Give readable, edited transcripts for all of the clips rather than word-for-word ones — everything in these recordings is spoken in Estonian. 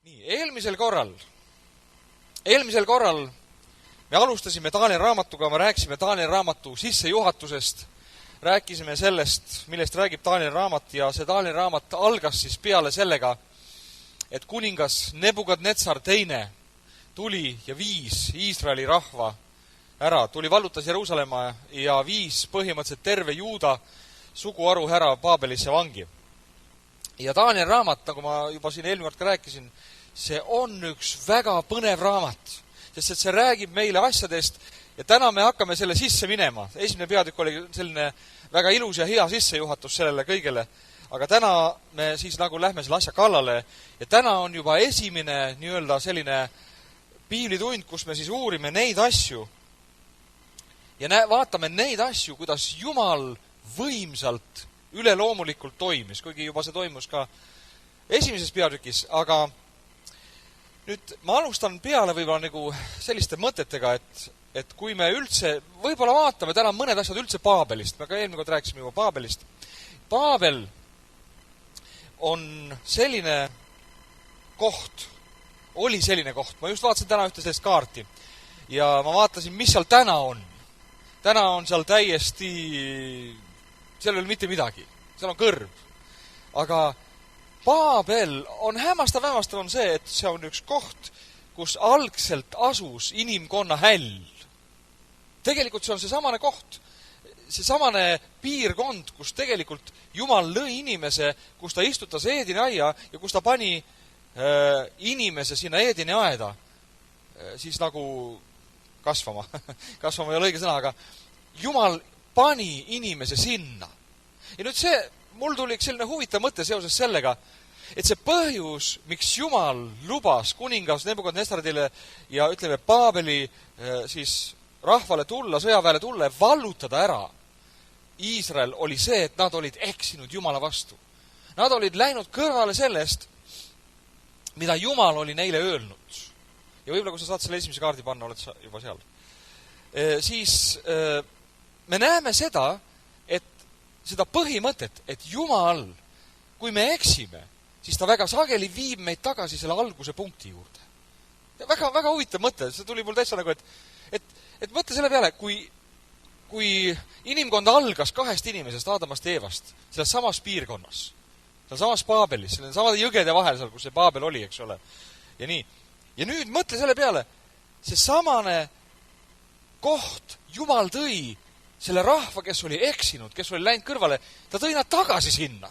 Nii, eelmisel korral me alustasime Taanieli raamatuga, me rääkisime Taanieli raamatu sissejuhatusest, rääkisime sellest, millest räägib Taanieli raamat ja see Taanieli raamat algas siis peale sellega, et kuningas Nebukadnetsar teine tuli ja viis Iisraeli rahva ära, tuli vallutas Jeruusalemma ja viis põhimõtteliselt terve Juuda suguharu ära Paabelisse vangi. Ja Taanieli raamat, nagu ma juba siin eelmine kord ka rääkisin, see on üks väga põnev raamat, sest et see räägib meile asjadest ja täna me hakkame selle sisse minema. Esimene peatükk oli selline väga ilus ja hea sissejuhatus sellele kõigele, aga täna me siis nagu lähme selle asja kallale ja täna on juba esimene nii-öelda selline piiblitund, kus me siis uurime neid asju ja vaatame neid asju, kuidas Jumal võimsalt üleloomulikult toimis, kuigi juba see toimus ka esimeses peatükis, aga nüüd ma alustan peale võib-olla nagu selliste mõtetega, et kui me üldse, võib-olla vaatame täna mõned asjad üldse Paabelist, me ka eelmine kord rääkisime juba Paabelist. Paabel on selline koht, oli selline koht, ma just vaatasin täna ühte sellist kaarti ja ma vaatasin, mis seal täna on. Täna on seal täiesti, seal ei ole mitte midagi, seal on kõrb. Aga Paabel on hämmastav on see, et see on üks koht, kus algselt asus inimkonna häll. Tegelikult see on seesamane koht, seesamane piirkond, kus tegelikult Jumal lõi inimese, kus ta istutas Eedini aia ja kus ta pani inimese sinna Eedini aeda siis nagu kasvama. Kasvama ei ole õige sõna, aga Jumal pani inimese sinna. Ja nüüd see, mul tuli selline huvitav mõte seoses sellega, et see põhjus, miks Jumal lubas kuningas Nebukadnetsarile ja ütleme Paabeli siis rahvale tulla, sõjaväele tulla ja vallutada ära Iisrael, oli see, et nad olid eksinud Jumala vastu. Nad olid läinud kõrvale sellest, mida Jumal oli neile öelnud. Ja võib-olla, kui sa saad selle esimese kaardi panna, oled sa juba seal. Siis me näeme seda, et seda põhimõtet, et Jumal, kui me eksime, siis ta väga sageli viib meid tagasi selle alguse punkti juurde. Ja väga huvitav mõte, see tuli mul täitsa nagu, et mõtle selle peale, kui inimkond algas kahest inimesest, Aadamast ja Eevast, selles samas piirkonnas, seal samas Paabelis, selle samade jõgede vahel seal, kus see Paabel oli, eks ole, ja nii. Ja nüüd mõtle selle peale, see samane koht, Jumal tõi selle rahva, kes oli eksinud, kes oli läinud kõrvale, ta tõi nad tagasi sinna.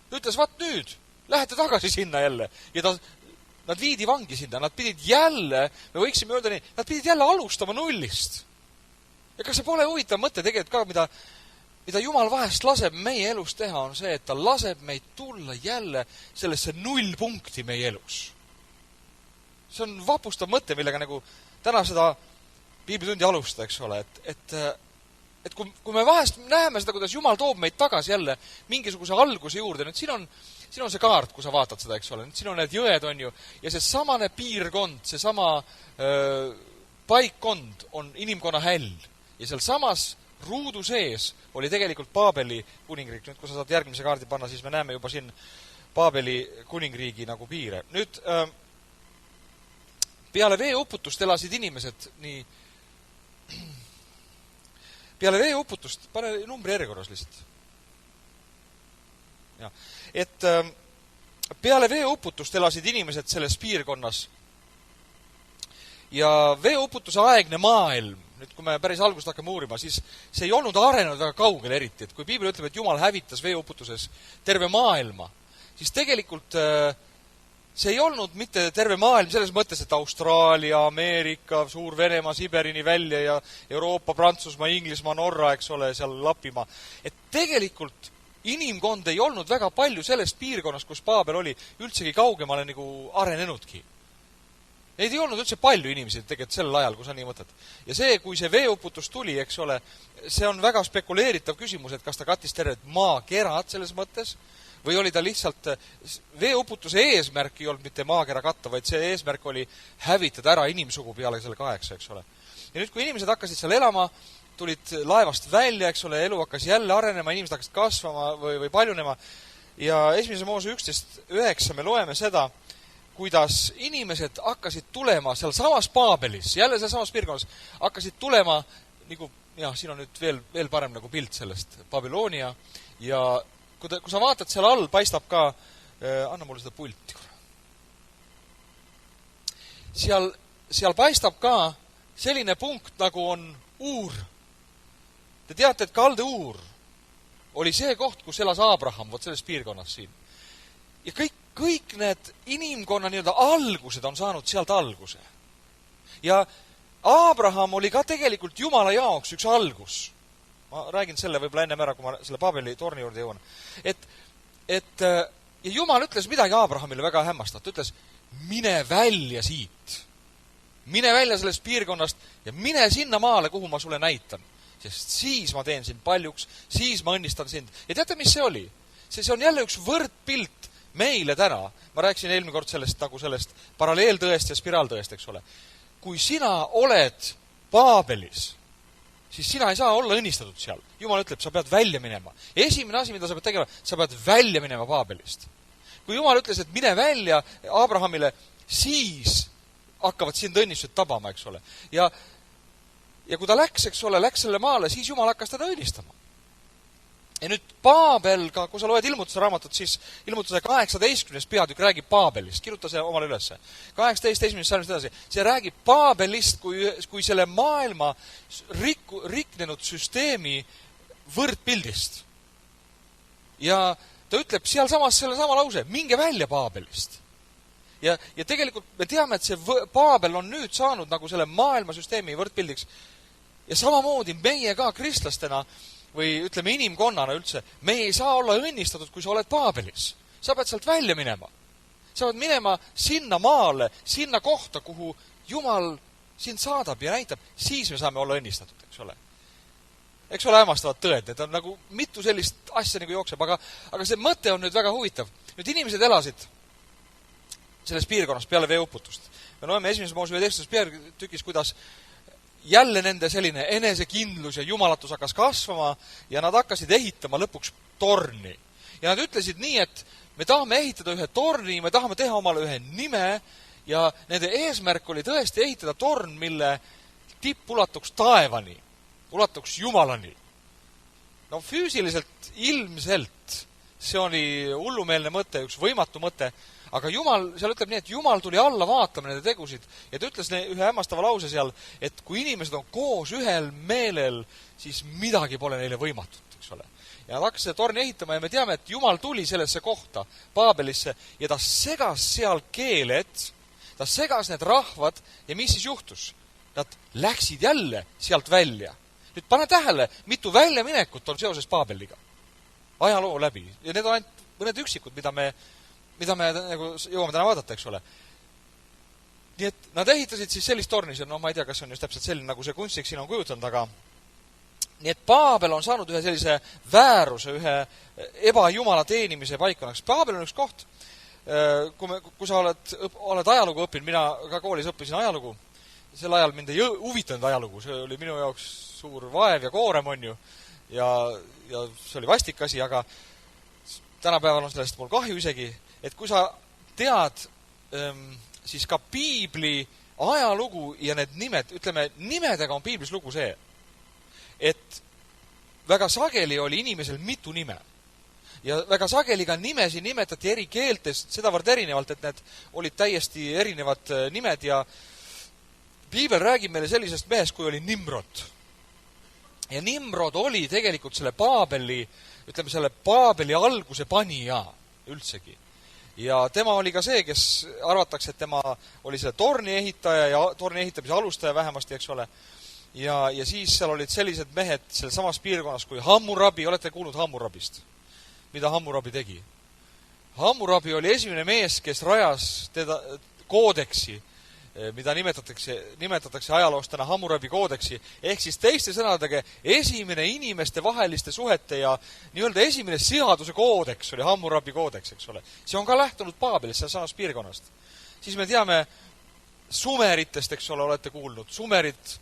Ta ütles, vaat nüüd, lähete tagasi sinna jälle. Ja nad viidi vangi sinna, nad pidid jälle, me võiksime öelda nii, nad pidid jälle alustama nullist. Ja kas see pole huvitav mõte tegelikult ka, mida Jumal vahest laseb meie elus teha, on see, et ta laseb meid tulla jälle sellesse nullpunkti meie elus. See on vapustav mõte, millega nagu täna seda piiblitundi alustada, eks ole, et kui me vahest näeme seda, kuidas Jumal toob meid tagasi jälle mingisuguse alguse juurde, nüüd siin on see kaart, kui sa vaatad seda, eks ole, nüüd siin on need jõed, on ju, ja see samane piirkond, see sama paikkond on inimkonna häll. Ja seal samas ruudu sees oli tegelikult Paabeli kuningriik. Nüüd, kui sa saad järgmise kaardi panna, siis me näeme juba siin Paabeli kuningriigi nagu piire. Nüüd, peale veeuputust elasid inimesed nii... Peale veeuputust, pane numbri järjekorras lihtsalt. Ja, et peale veeuputust elasid inimesed selles piirkonnas ja veeuputuse aegne maailm, nüüd kui me päris algust hakkame uurima, siis see ei olnud arenenud väga kaugel eriti, et kui Piibel ütleb, et Jumal hävitas veeuputuses terve maailma, siis tegelikult see ei olnud mitte terve maailm selles mõttes, et Austraalia, Ameerika, Suur-Venemaa, Siberini välja ja Euroopa, Prantsusmaa, Inglismaa, Norra, eks ole, seal Lapimaa. Et tegelikult inimkond ei olnud väga palju sellest piirkonnast, kus Paabel oli, üldsegi kaugemale nagu arenenudki. Neid ei olnud üldse palju inimesi tegelikult sel ajal, kui sa nii mõtled. Ja see, kui see veeuputus tuli, eks ole, see on väga spekuleeritav küsimus, et kas ta kattis terved maakerad selles mõttes, või oli ta lihtsalt, veeuputuse eesmärk ei olnud mitte maakera katta, vaid see eesmärk oli hävitada ära inimsugu peale selle 8, eks ole. Ja nüüd, kui inimesed hakkasid seal elama, tulid laevast välja, eks ole, elu hakkas jälle arenema, inimesed hakkasid kasvama või paljunema. Ja 1. Moose 11.9 me loeme seda, kuidas inimesed hakkasid tulema seal samas Paabelis, jälle seal samas piirkonnas, hakkasid tulema, nagu, jah, siin on nüüd veel parem nagu pilt sellest, Babyloonia, ja kui sa vaatad seal all, paistab ka, anna mulle seda pulti. Seal paistab ka selline punkt, nagu on Uur. Te teate, et Kalde Uur oli see koht, kus elas Abraham, vot selles piirkonnas siin. Ja kõik need inimkonna nii-öelda algused on saanud sealt alguse. Ja Abraham oli ka tegelikult Jumala jaoks üks algus. Ma räägin selle võib-olla ennem ära, kui ma selle Paabeli torni juurde jõuan. Ja Jumal ütles midagi Abrahamile väga hämmastat. Ütles, mine välja siit. Mine välja sellest piirkonnast ja mine sinna maale, kuhu ma sulle näitan. Sest siis ma teen sind paljuks, siis ma õnnistan sind. Ja teate, mis see oli? See on jälle üks võrdpilt meile täna. Ma rääkisin eelmine kord sellest paralleeltõest ja spiraaltõest, eks ole. Kui sina oled Paabelis, siis sina ei saa olla õnnistatud seal. Jumal ütleb, sa pead välja minema. Esimene asi, mida sa pead tegema, sa pead välja minema Paabelist. Kui Jumal ütles, et mine välja Abrahamile, siis hakkavad sind õnnistused tabama, eks ole. Ja kui ta läks, eks ole, läks selle maale, siis Jumal hakkas teda õnnistama. Ja nüüd Paabel, kui sa loed ilmutuse raamatut, siis ilmutuse 18. peatükk räägib Paabelist. Kirjuta see omale üles. 18. salmist edasi. See räägib Paabelist kui selle maailma riknenud süsteemi võrdpildist. Ja ta ütleb sealsamas selle sama lause, minge välja Paabelist. Ja tegelikult me teame, et see Paabel on nüüd saanud nagu selle maailmasüsteemi võrdpildiks. Ja samamoodi meie ka kristlastena või ütleme inimkonnana üldse, me ei saa olla õnnistatud, kui sa oled Paabelis. Sa pead sealt välja minema. Sa pead minema sinna maale, sinna kohta, kuhu Jumal sind saadab ja näitab, siis me saame olla õnnistatud, eks ole. Eks ole hämmastavad tõed, need on nagu mitu sellist asja nagu jookseb, aga see mõte on nüüd väga huvitav. Nüüd inimesed elasid selles piirkonnas peale veeuputust. Me loeme 1. Moose 11. peatükis, kuidas jälle nende selline enesekindlus ja jumalatus hakkas kasvama ja nad hakkasid ehitama lõpuks torni. Ja nad ütlesid nii, et me tahame ehitada ühe torni, me tahame teha omale ühe nime ja nende eesmärk oli tõesti ehitada torn, mille tipp ulatuks taevani, ulatuks Jumalani. No füüsiliselt ilmselt see oli hullumeelne mõte, üks võimatu mõte, aga Jumal, seal ütleb nii, et Jumal tuli alla vaatama nende tegusid ja ta ütles ühe hämmastava lause seal, et kui inimesed on koos ühel meelel, siis midagi pole neile võimatut, eks ole. Ja nad hakkas seda torni ehitama ja me teame, et Jumal tuli sellesse kohta, Paabelisse, ja ta segas seal keeled, ta segas need rahvad ja mis siis juhtus? Nad läksid jälle sealt välja. Nüüd pane tähele, mitu väljaminekut on seoses Paabeliga. Ajaloo läbi. Ja need on ainult mõned üksikud, mida me nagu jõuame täna vaadata, eks ole. Nii et nad ehitasid siis sellist tornis ja ma ei tea, kas on just täpselt selline, nagu see kunstnik siin on kujutanud, aga nii et Paabel on saanud ühe sellise vääruse, ühe ebajumala teenimise paikonnaks. Paabel on üks koht, kui sa oled ajalugu õppinud, mina ka koolis õppisin ajalugu, sel ajal mind ei huvitanud ajalugu, see oli minu jaoks suur vaev ja koorem on ju, ja see oli vastik asi, aga tänapäeval on sellest mul kahju isegi, et kui sa tead siis ka piibli ajalugu ja need nimed, ütleme, nimedega on piiblis lugu see, et väga sageli oli inimesel mitu nime. Ja väga sageli ka nimesi nimetati eri keeltest sedavõrd erinevalt, et need olid täiesti erinevad nimed ja piibel räägib meile sellisest mehest, kui oli Nimrod. Ja Nimrod oli tegelikult selle Paabeli, ütleme selle Paabeli alguse panija üldsegi. Ja tema oli ka see, kes arvatakse, et tema oli selle torni ehitaja ja torni ehitamise alustaja vähemasti, eks ole. Ja siis seal olid sellised mehed seal samas piirkonnas kui Hammurabi. Olete kuulnud Hammurabist? Mida Hammurabi tegi? Hammurabi oli esimene mees, kes rajas teda koodeksi, mida nimetatakse ajaloostena Hammurabi koodeksi, ehk siis teiste sõnadega esimene inimeste vaheliste suhete ja nii-öelda esimene seaduse koodeks oli Hammurabi koodeks, eks ole. See on ka lähtunud Paabelist, seal samast piirkonnast. Siis me teame sumeritest, eks ole, olete kuulnud. Sumerid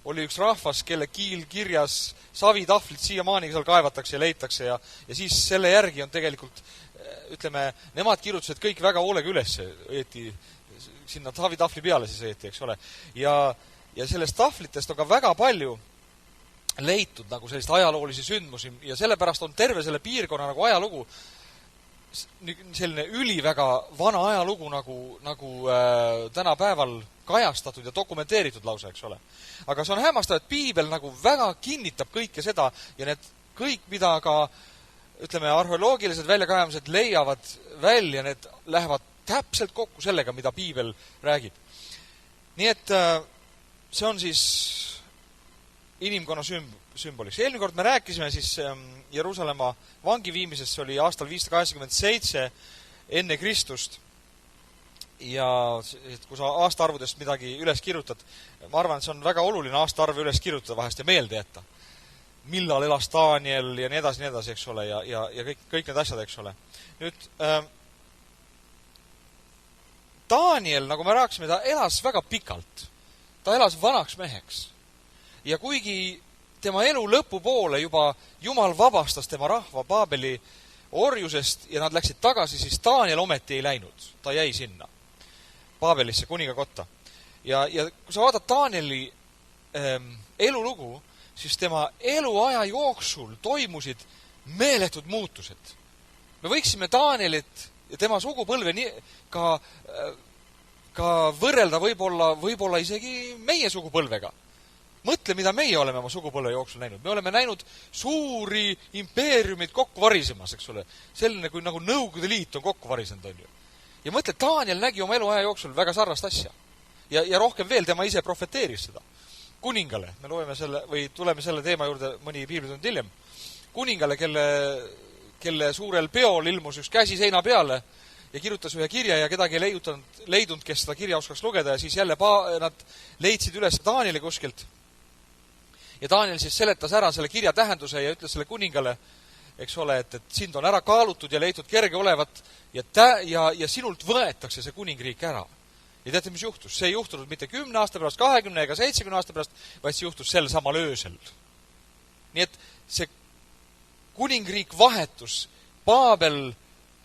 oli üks rahvas, kelle kiilkirjas savitahvlit siiamaani seal kaevatakse ja leitakse ja siis selle järgi on tegelikult, ütleme, nemad kirjutasid kõik väga hoolega üles, õieti sinna tahvli peale siis õieti, eks ole. Ja sellest tahvlitest on ka väga palju leitud nagu sellist ajaloolisi sündmusi ja sellepärast on terve selle piirkonna nagu ajalugu selline üliväga vana ajalugu nagu tänapäeval kajastatud ja dokumenteeritud lause, eks ole. Aga see on hämmastav, et piibel nagu väga kinnitab kõike seda ja need kõik, mida ka ütleme, arheoloogilised väljakaevamised leiavad välja, need lähevad täpselt kokku sellega, mida piibel räägib. Nii et see on siis inimkonna sümboliks. Eelmine kord me rääkisime siis Jeruusalemma vangi viimisest, see oli aastal 587 enne Kristust. Ja kui sa aastaarvudest midagi üles kirjutad, ma arvan, et see on väga oluline aastaarvu üles kirjutada vahest ja meelde jätta. Millal elas Daniel ja nii edasi, eks ole, ja kõik need asjad, eks ole. Nüüd, Daniel, nagu me rääkisime, ta elas väga pikalt. Ta elas vanaks meheks. Ja kuigi tema elu lõpupoole juba Jumal vabastas tema rahva Paabeli orjusest ja nad läksid tagasi, siis Daniel ometi ei läinud. Ta jäi sinna Paabelisse kuningakotta. Ja kui sa vaatad Danieli elulugu, siis tema eluaja jooksul toimusid meeletud muutused. Me võiksime Danielit ja tema sugupõlve ka võrrelda võib-olla isegi meie sugupõlvega. Mõtle, mida meie oleme oma sugupõlve jooksul näinud. Me oleme näinud suuri impeeriumid kokku varisemas, eks ole. Selline, kui nagu Nõukogude Liit on kokku varisenud, on ju. Ja mõtle, Daniel nägi oma eluaja jooksul väga sarnast asja. Ja rohkem veel, tema ise profeteeris seda. Kuningale, me loeme selle, või tuleme selle teema juurde mõni piiblitund hiljem. Kuningale, kelle suurel peol ilmus üks käsi seina peale ja kirjutas ühe kirja ja kedagi ei leidnud, kes seda kirja oskaks lugeda ja siis jälle nad leidsid üles Danieli kuskilt. Ja Daniel siis seletas ära selle kirja tähenduse ja ütles selle kuningale, eks ole, et sind on ära kaalutud ja leitud kerge olevat ja sinult võetakse see kuningriik ära. Ja teate, mis juhtus? See ei juhtunud mitte 10 aasta pärast, 20 ega 70 aasta pärast, vaid see juhtus sel samal öösel. Nii et see kuningriik vahetus, Paabel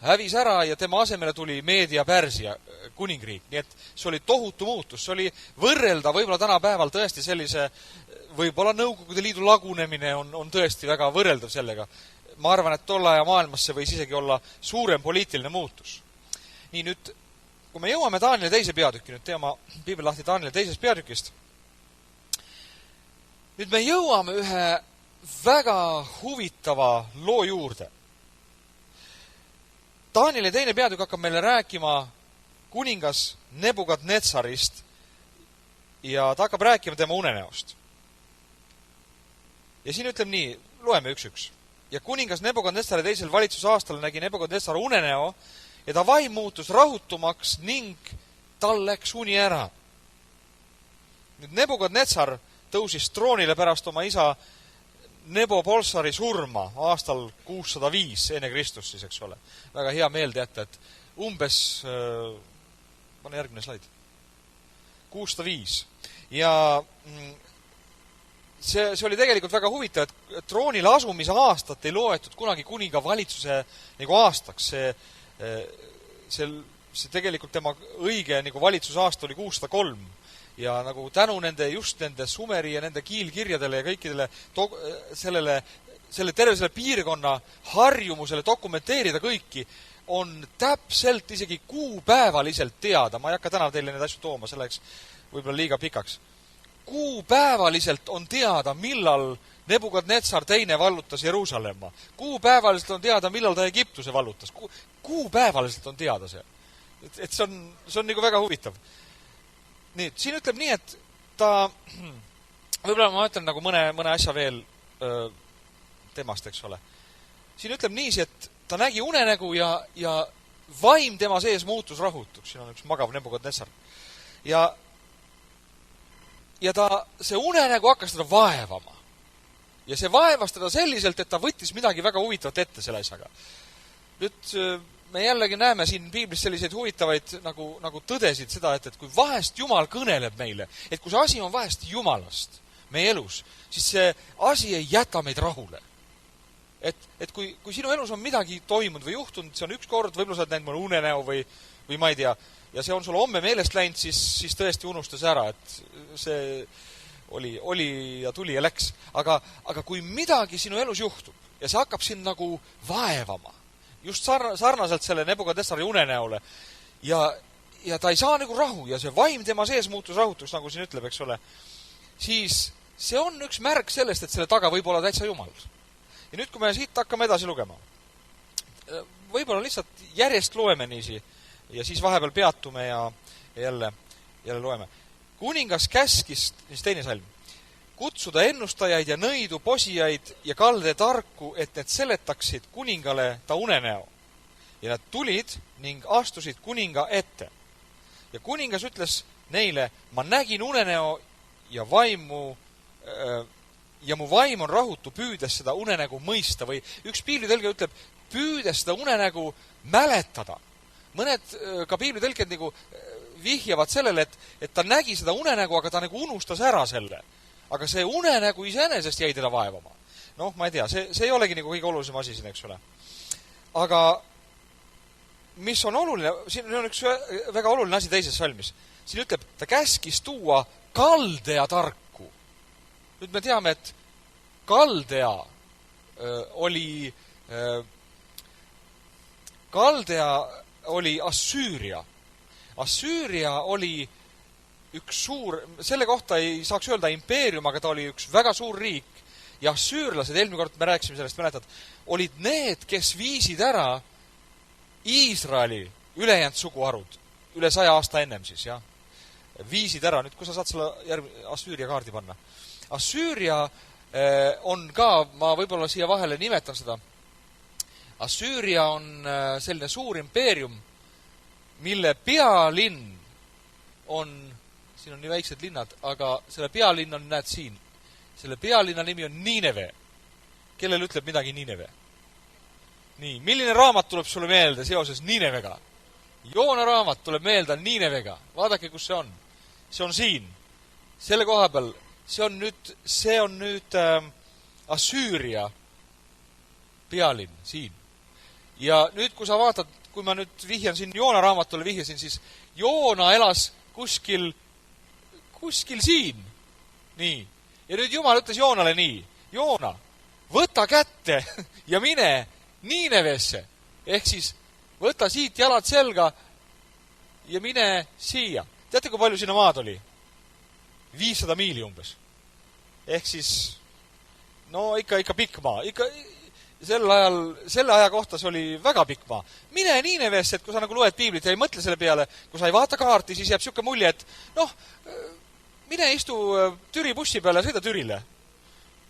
hävis ära ja tema asemele tuli Meedia-Pärsia kuningriik. Nii et see oli tohutu muutus. See oli võrrelda võib-olla tänapäeval tõesti sellise, võib-olla Nõukogude Liidu lagunemine on tõesti väga võrreldav sellega. Ma arvan, et tolle aja maailmas see võis isegi olla suurem poliitiline muutus. Nii nüüd, kui me jõuame Danieli teise peatükki, nüüd teema piibel lahti Danieli teisest peatükist, nüüd me jõuame ühe väga huvitava loo juurde. Danieli teine peatükk hakkab meile rääkima kuningas Nebukadnetsarist ja ta hakkab rääkima tema unenäost. Ja siin ütleb nii, loeme üks. Ja kuningas Nebukadnetsari teisel valitsusaastal nägi Nebukadnetsar unenäo ja ta vaim muutus rahutumaks ning tal läks uni ära. Nüüd Nebukadnetsar tõusis troonile pärast oma isa Nebopolsari surma aastal 605 enne Kristust siis, eks ole. Väga hea meelde jätta, et umbes, pane järgmine slaid, 605. Ja see oli tegelikult väga huvitav, et troonile asumise aastat ei loetud kunagi kuninga valitsuse nagu aastaks. See tegelikult tema õige nagu valitsusaasta oli 603. Ja nagu tänu just nende Sumeri ja nende kiilkirjadele ja kõikidele terve piirkonna harjumusele dokumenteerida kõiki, on täpselt isegi kuupäevaliselt teada. Ma ei hakka täna teile neid asju tooma, selleks võib-olla liiga pikaks. Kuupäevaliselt on teada, millal Nebukadnetsar teine vallutas Jeruusalemma. Kuupäevaliselt on teada, millal ta Egiptuse vallutas. Kuupäevaliselt on teada see. Et see on nagu väga huvitav. Nii, siin ütleb nii, et ta, võib-olla ma ütlen nagu mõne asja veel temast, eks ole. Siin ütleb niisi, et ta nägi unenägu ja vaim tema sees muutus rahutuks. Siin on üks magav Nebukadnetsar. Ja see unenägu hakkas teda vaevama. Ja see vaevas teda selliselt, et ta võttis midagi väga huvitavat ette selle asjaga. Nüüd me jällegi näeme siin piiblis selliseid huvitavaid nagu tõdesid seda, et kui vahest Jumal kõneleb meile, et kui see asi on vahest Jumalast meie elus, siis see asi ei jäta meid rahule. Et kui sinu elus on midagi toimunud või juhtunud, see on üks kord, võib-olla sa oled näinud mõne unenäo või või ma ei tea, ja see on sul homme meelest läinud, siis tõesti unustas ära, et see oli ja tuli ja läks. Aga kui midagi sinu elus juhtub ja see hakkab sind nagu vaevama, just sarnaselt selle Nebukadnetsari unenäole, ja ta ei saa nagu rahu ja see vaim tema sees muutus rahutuks, nagu siin ütleb, eks ole, siis see on üks märk sellest, et selle taga võib olla täitsa Jumal. Ja nüüd, kui me siit hakkame edasi lugema, võib-olla lihtsalt järjest loeme niisi ja siis vahepeal peatume ja jälle loeme. Kuningas käskis, siis teine salm, kutsuda ennustajaid ja nõidu posijaid ja kalde tarku, et need seletaksid kuningale ta unenäo. Ja nad tulid ning astusid kuninga ette. Ja kuningas ütles neile, ma nägin unenäo ja mu vaim on rahutu, püüdes seda unenägu mõista, või üks piiblitõlge ütleb, püüdes seda unenägu mäletada. Mõned ka piiblitõlged nagu vihjavad sellele, et ta nägi seda unenägu, aga ta nagu unustas ära selle. Aga see unenägu iseenesest jäi teda vaevama. Noh, ma ei tea, see ei olegi nagu kõige olulisem asi siin, eks ole. Aga mis on oluline, siin on üks väga oluline asi teises salmis. Siin ütleb, ta käskis tuua Kaldea tarku. Nüüd me teame, et Kaldea oli Assüüria. Assüüria oli üks suur, selle kohta ei saaks öelda impeerium, aga ta oli üks väga suur riik. Ja assüürlased, eelmine kord me rääkisime sellest, mäletad, olid need, kes viisid ära Iisraeli ülejäänud suguharud üle 100 aasta ennem siis, jah. Viisid ära, nüüd kui sa saad selle Assüüria kaardi panna. Assüüria on ka, ma võib-olla siia vahele nimetan seda, Assüüria on selline suur impeerium, mille pealinn on, siin on nii väiksed linnad, aga selle pealinn on, näed siin, selle pealinna nimi on Niineve. Kellel ütleb midagi Niineve? Nii, milline raamat tuleb sulle meelde seoses Niinevega? Joona raamat tuleb meelde Niinevega. Vaadake, kus see on. See on siin. Selle koha peal, see on nüüd Assüüria pealinn siin. Ja nüüd, kui sa vaatad, kui ma nüüd vihjan siin Joona raamatule vihjasin, siis Joona elas kuskil siin. Nii. Ja nüüd Jumal ütles Joonale nii. Joona, võta kätte ja mine Niinevesse. Ehk siis võta siit jalad selga ja mine siia. Teate, kui palju sinna maad oli? 500 miili umbes. Ehk siis, no ikka pikk maa. Selle aja kohta see oli väga pikk maa. Mine Niinevesse, et kui sa nagu loed piiblit ja ei mõtle selle peale, kui sa ei vaata kaarti, siis jääb siuke mulje, et mine istu Türi bussi peale ja sõida Türile.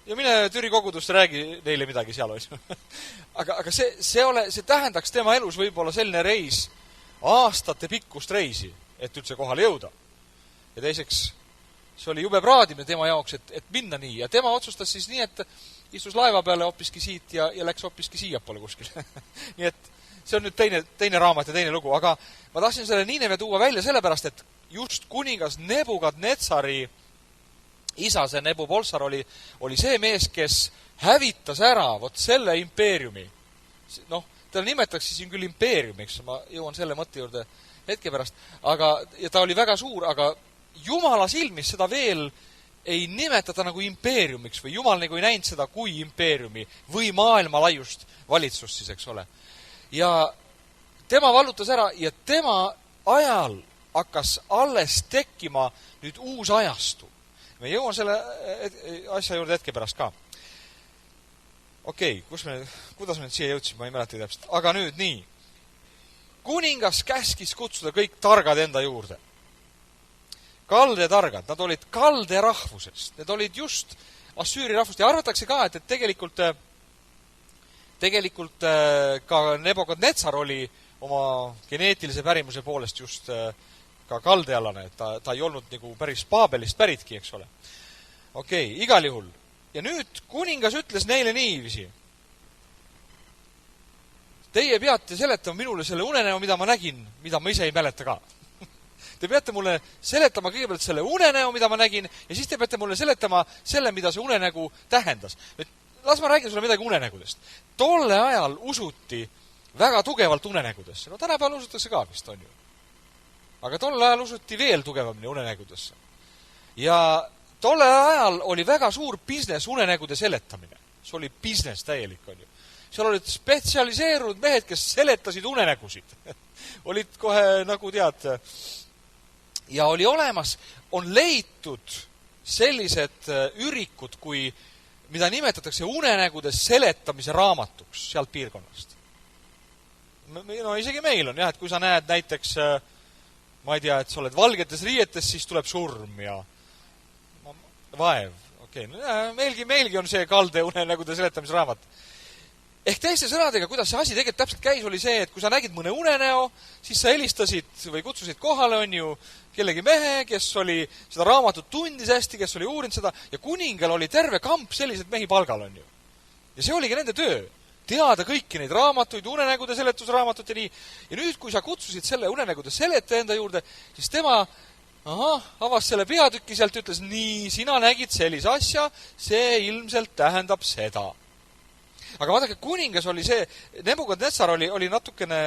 Ja mine Türi kogudusse räägi neile midagi seal. aga see tähendaks tema elus võib-olla selline reis, aastate pikkust reisi, et üldse kohale jõuda. Ja teiseks, see oli jube praadimine tema jaoks, et minna nii. Ja tema otsustas siis nii, et istus laeva peale hoopiski siit ja läks hoopiski siiapoole kuskil. Nii et see on nüüd teine raamat ja teine lugu. Aga ma tahtsin selle Niineve tuua välja sellepärast, et just kuningas Nebukadnetsari isa, see Nebupolsar oli see mees, kes hävitas ära vot selle impeeriumi. Noh, teda nimetatakse siin küll impeeriumiks, ma jõuan selle mõtte juurde hetke pärast, ja ta oli väga suur, aga Jumala silmis seda veel ei nimetata nagu impeeriumiks või Jumal nagu ei näinud seda kui impeeriumi või maailma laiust valitsust siis, eks ole. Ja tema vallutas ära ja tema ajal hakkas alles tekkima nüüd uus ajastu. Me jõuan selle asja juurde hetke pärast ka. Okei, kuidas me nüüd siia jõudsime, ma ei mäleta täpselt. Aga nüüd nii. Kuningas käskis kutsuda kõik targad enda juurde. Kalde targad, nad olid kalde rahvusest. Need olid just Assüüri rahvust. Ja arvatakse ka, et tegelikult ka Nebukadnetsar oli oma geneetilise pärimuse poolest just ka kaldealane, et ta ei olnud nagu päris Paabelist päritki, eks ole. Okei, igal juhul. Ja nüüd kuningas ütles neile niiviisi. Teie peate seletama minule selle unenäo, mida ma nägin, mida ma ise ei mäleta ka. Te peate mulle seletama kõigepealt selle unenäo, mida ma nägin, ja siis te peate mulle seletama selle, mida see unenägu tähendas. Las ma räägin sulle midagi unenägudest. Tolle ajal usuti väga tugevalt unenägudesse. No tänapäeval usutakse ka vist, on ju. aga tol ajal usuti veel tugevamini unenägudesse. Ja tollel ajal oli väga suur business unenägude seletamine. See oli business täielik, on ju. Seal olid spetsialiseerunud mehed, kes seletasid unenägusid. olid kohe, nagu tead, ja oli olemas, on leitud sellised ürikud, mida nimetatakse unenägude seletamise raamatuks sealt piirkonnast. No isegi meil on jah, et kui sa näed näiteks, ma ei tea, et sa oled valgetes riietes, siis tuleb surm ja vaev. Okei, no meilgi on see kalde unenägude seletamise raamat. Ehk teiste sõnadega, kuidas see asi tegelikult täpselt käis, oli see, et kui sa nägid mõne unenäo, siis sa helistasid või kutsusid kohale, on ju, kellegi mehe, kes oli seda raamatut tundis hästi, kes oli uurinud seda, ja kuningal oli terve kamp sellised mehi palgal, on ju. Ja see oligi nende töö. Teada kõiki neid raamatuid, unenägude seletusraamatut ja nii. Ja nüüd, kui sa kutsusid selle unenägude seletaja enda juurde, siis tema avas selle peatüki sealt, ütles, nii, sina nägid sellise asja, see ilmselt tähendab seda. Aga vaadake, kuningas oli see, Nebukadnetsar oli natukene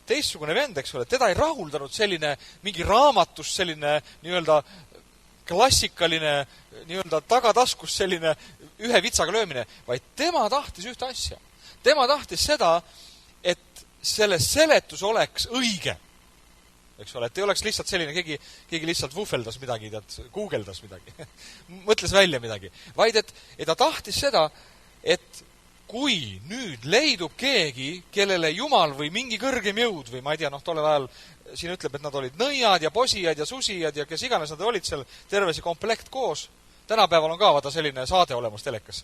teistsugune vend, eks ole, teda ei rahuldanud selline mingi raamatus, selline nii-öelda klassikaline nii-öelda tagataskus selline ühe vitsaga löömine, vaid tema tahtis ühte asja. Tema tahtis seda, et selle seletus oleks õige. Eks ole, et ei oleks lihtsalt selline, keegi lihtsalt vuhveldas midagi, guugeldas midagi, mõtles välja midagi. Vaid, et ta tahtis seda, et kui nüüd leidub keegi, kellele Jumal või mingi kõrgem jõud või ma ei tea, tollel ajal siin ütleb, et nad olid nõiad ja posijad ja susijad ja kes iganes nad olid seal terve see komplekt koos. Tänapäeval on ka vaata selline saade olemas telekas.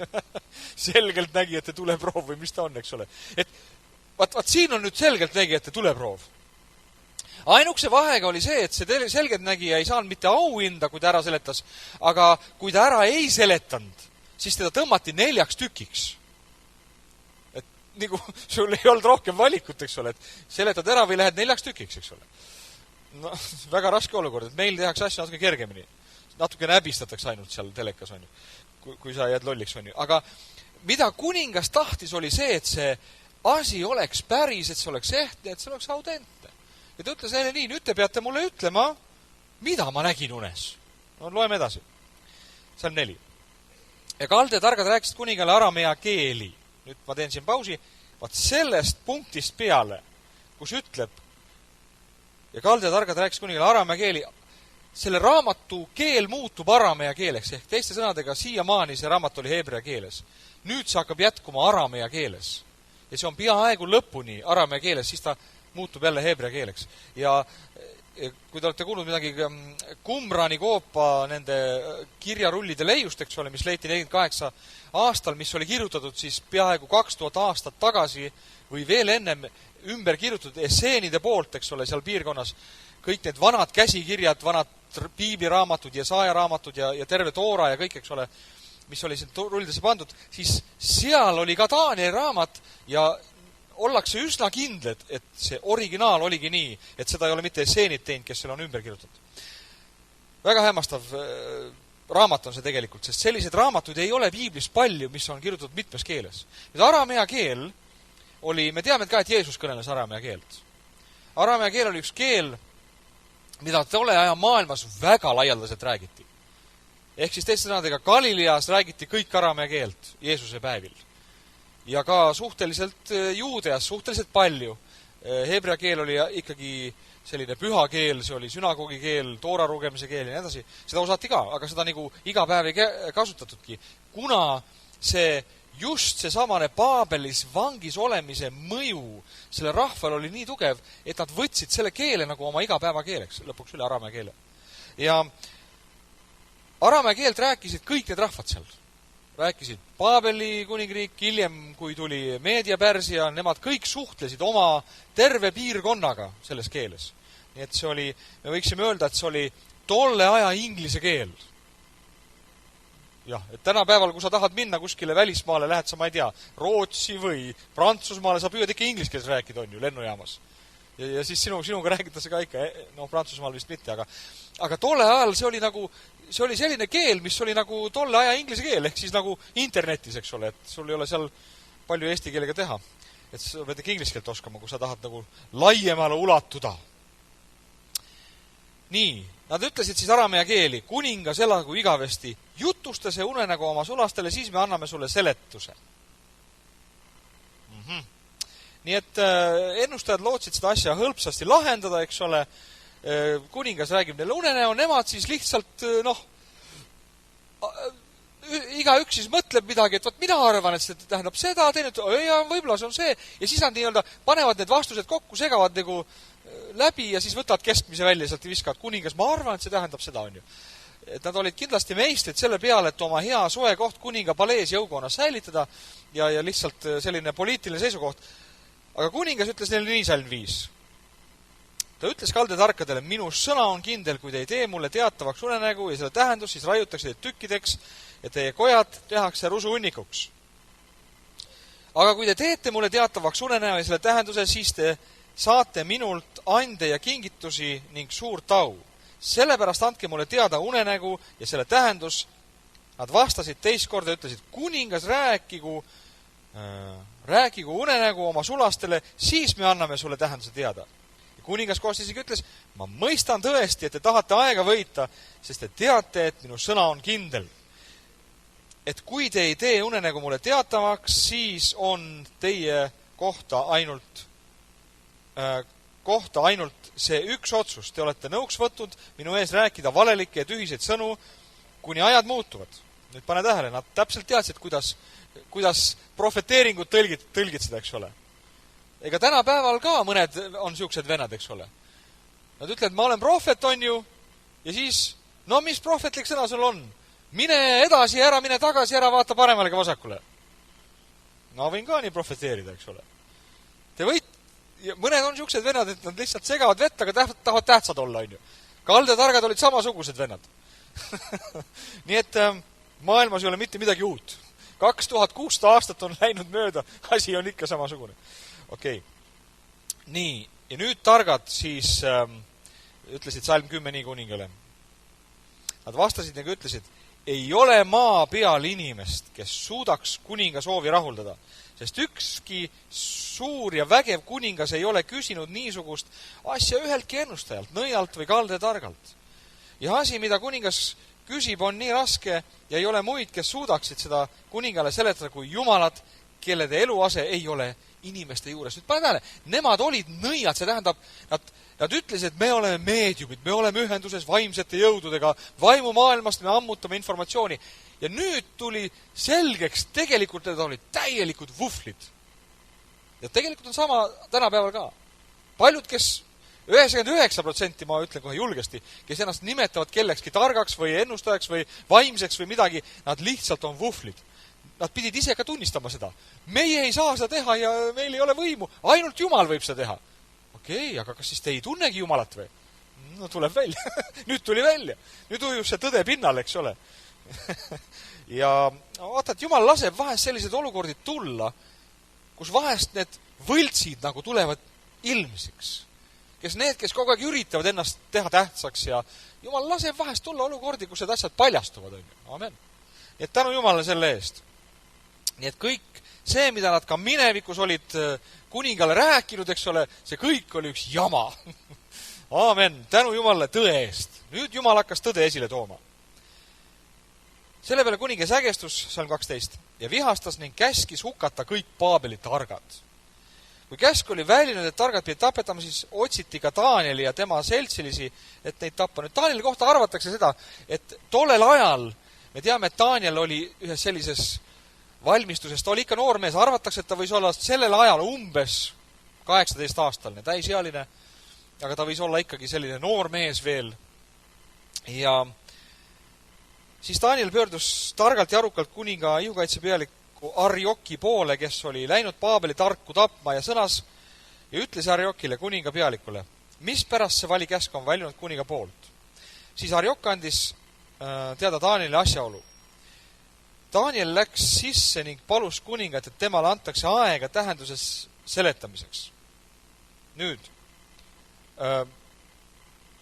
Selgelt nägijate tuleproov või mis ta on, eks ole. Et vaat siin on nüüd selgelt nägijate tuleproov. Ainukese vahega oli see, et see selgelt nägija ei saanud mitte auhinda, kui ta ära seletas, aga kui ta ära ei seletanud, siis teda tõmmati 4 tükiks. Nagu sul ei olnud rohkem valikut, eks ole, et seletad ära või lähed 4 tükiks, eks ole. No, väga raske olukord, et meil tehakse asja natuke kergemini. Natuke näbistatakse ainult seal telekas, on ju, kui sa jääd lolliks, on ju. Aga mida kuningas tahtis, oli see, et see asi oleks päris, et see oleks ehtne, et see oleks autentne. Ja ta ütles neile nii, nüüd te peate mulle ütlema, mida ma nägin unes. No, loeme edasi. See on 4. Ja kalde targad rääkisid kuningale aramea keeli. Nüüd ma teen siin pausi, vaat sellest punktist peale, kus ütleb, ja kalde targad rääkis kuningale aramea keeli, selle raamatu keel muutub aramea keeleks, ehk teiste sõnadega siiamaani see raamat oli heebrea keeles. Nüüd see hakkab jätkuma aramea keeles. Ja see on peaaegu lõpuni aramea keeles, siis ta muutub jälle heebrea keeleks. Ja kui te olete kuulnud midagi Qumrani koopa nende kirjarullide leiust, eks ole, mis leiti 48 aastal, mis oli kirjutatud siis peaaegu 2000 aastat tagasi või veel ennem ümber kirjutatud esseenide poolt, eks ole, seal piirkonnas. Kõik need vanad käsikirjad, vanad piibliraamatud ja saajaraamatud ja terve toora ja kõik, eks ole, mis oli siin rullidesse pandud, siis seal oli ka Taanieli raamat ja ollakse üsna kindled, et see originaal oligi nii, et seda ei ole mitte esseenid teinud, kes seal on ümber kirjutatud. Väga hämmastav raamat on see tegelikult, sest selliseid raamatuid ei ole piiblis palju, mis on kirjutatud mitmes keeles. Nüüd aramea keel oli, me teame ka, et Jeesus kõneles aramea keelt. Aramea keel oli üks keel, mida tolle aja maailmas väga laialdaselt räägiti. Ehk siis teiste sõnadega Galileas räägiti kõik aramea keelt Jeesuse päevil. Ja ka suhteliselt Juudeas, suhteliselt palju. Hebrea keel oli ikkagi selline püha keel, see oli sünagogi keel, toora lugemise keel ja nii edasi. Seda osati ka, aga seda nagu iga päev ei kasutatudki. Kuna see just seesamane Paabelis vangis olemise mõju selle rahval oli nii tugev, et nad võtsid selle keele nagu oma igapäeva keeleks, lõpuks üle aramea keele. Ja aramea keelt rääkisid kõik need rahvad seal. Rääkisid Paabeli kuningriik, hiljem, kui tuli Meedia-Pärsia, nemad kõik suhtlesid oma terve piirkonnaga selles keeles. Nii et see oli, me võiksime öelda, et see oli tolle aja inglise keel. Jah, et tänapäeval, kui sa tahad minna kuskile välismaale, lähed sa, ma ei tea, Rootsi või Prantsusmaale, sa püüad ikka inglise keeles rääkida, on ju, lennujaamas. Ja siis sinuga räägitakse ka ikka, Prantsusmaal vist mitte, aga tolle ajal see oli nagu, see oli selline keel, mis oli nagu tolle aja inglise keel, ehk siis nagu internetis, eks ole, et sul ei ole seal palju eesti keelega teha. Et sa pead ikka inglise keelt oskama, kui sa tahad nagu laiemale ulatuda. Nii, nad ütlesid siis aramea keeli, kuningas elagu igavesti, jutusta see unenägu oma sulastele, siis me anname sulle seletuse. Nii et ennustajad lootsid seda asja hõlpsasti lahendada, eks ole, kuningas räägib neile unenäo, nemad siis lihtsalt, igaüks siis mõtleb midagi, et mina arvan, et see tähendab seda, teine, ja võib-olla see on see, ja siis nad nii-öelda panevad need vastused kokku, segavad nagu läbi ja siis võtavad keskmise välja, sealt viskavad kuningas, ma arvan, et see tähendab seda, on ju. Et nad olid kindlasti meistrid selle peale, et oma hea soe koht kuninga palees jõukonnas säilitada ja lihtsalt selline poliitiline seisukoht. Aga kuningas ütles neile nii salm 5. Ta ütles kaldetarkadele, minu sõna on kindel, kui te ei tee mulle teatavaks unenägu ja selle tähendus, siis raiutakse teid tükkideks ja teie kojad tehakse rusuhunnikuks. Aga kui te teete mulle teatavaks unenäo ja selle tähenduse, siis te saate minult ande ja kingitusi ning suurt au. Sellepärast andke mulle teada unenägu ja selle tähendus. Nad vastasid teist korda ja ütlesid, kuningas rääkigu unenägu oma sulastele, siis me anname sulle tähenduse teada. Ja kuningas koos isegi ütles, ma mõistan tõesti, et te tahate aega võita, sest te teate, et minu sõna on kindel. Et kui te ei tee unenägu mulle teatavaks, siis on teie kohta ainult see üks otsus. Te olete nõuks võtnud minu ees rääkida valelikke ja tühiseid sõnu, kuni ajad muutuvad. Nüüd pane tähele, nad täpselt teadsid, kuidas profeteeringut tõlgitseda, eks ole. Ega tänapäeval ka mõned on siuksed venad, eks ole. Nad ütlevad, ma olen prohvet, on ju, ja siis, no mis prohvetlik sõna sul on? Mine edasi ära, mine tagasi ära, vaata paremale ka vasakule. No võin ka nii profeteerida, eks ole. Ja mõned on siuksed venad, et nad lihtsalt segavad vett, aga tahavad tähtsad olla, on ju. Kaldetargad olid samasugused venad. Nii et maailmas ei ole mitte midagi uut. 2600 aastat on läinud mööda, asi on ikka samasugune. Okei. Nii, ja nüüd targad siis ütlesid salm 10 nii kuningale. Nad vastasid nagu ütlesid, ei ole maa peal inimest, kes suudaks kuninga soovi rahuldada, sest ükski suur ja vägev kuningas ei ole küsinud niisugust asja üheltki ennustajalt, nõialt või kaldetargalt. Ja asi, mida kuningas küsib, on nii raske ja ei ole muid, kes suudaksid seda kuningale seletada kui jumalad, kellede eluase ei ole inimeste juures. Nüüd pane tähele, nemad olid nõiad, see tähendab, nad ütlesid, et me oleme meediumid, me oleme ühenduses vaimsete jõududega, vaimumaailmast me ammutame informatsiooni. Ja nüüd tuli selgeks, tegelikult need olid täielikud vuflid. Ja tegelikult on sama tänapäeval ka. Paljud, kes 99%, ma ütlen kohe julgesti, kes ennast nimetavad kellekski targaks või ennustajaks või vaimseks või midagi, nad lihtsalt on vuflid. Nad pidid ise ka tunnistama seda. Meie ei saa seda teha ja meil ei ole võimu. Ainult Jumal võib seda teha. Okei, aga kas siis te ei tunnegi Jumalat või? No tuleb välja. Nüüd tuli välja. Nüüd ujus see tõde pinnal, eks ole. Ja vaata, et Jumal laseb vahest sellised olukordi tulla, kus vahest need võltsid nagu tulevad ilmsiks. Kes kogu aeg üritavad ennast teha tähtsaks ja Jumal laseb vahest tulla olukordi, kus need asjad paljastuvad. Amen. Nii et tänu Jumalale selle eest. Nii et kõik see, mida nad ka minevikus olid kuningale rääkinud, eks ole, see kõik oli üks jama. Aamen, tänu Jumalale tõe eest. Nüüd Jumal hakkas tõde esile tooma. Selle peale kuningas ägestus, salm 12, ja vihastas ning käskis hukata kõik Paabeli targad. Kui käsk oli välinud, et targad pidid tapetama, siis otsiti ka Danieli ja tema seltsilisi, et neid tappa. Nüüd Danieli kohta arvatakse seda, et tollel ajal, me teame, et Daniel oli ühes sellises valmistusest, ta oli ikka noormees, arvatakse, et ta võis olla sellel ajal umbes 18-aastaline, täisealine, aga ta võis olla ikkagi selline noormees veel. Ja siis Daniel pöördus targalt ja arukalt kuninga ihukaitsepealiku Arioki poole, kes oli läinud Paabeli tarku tapma ja sõnas ja ütles Ariokile, kuninga pealikule, mis pärast see valikäsk on välinud kuninga poolt. Siis Ariok andis teada Danieli asjaolu. Daniel läks sisse ning palus kuningat, et temale antakse aega tähenduses seletamiseks. Nüüd,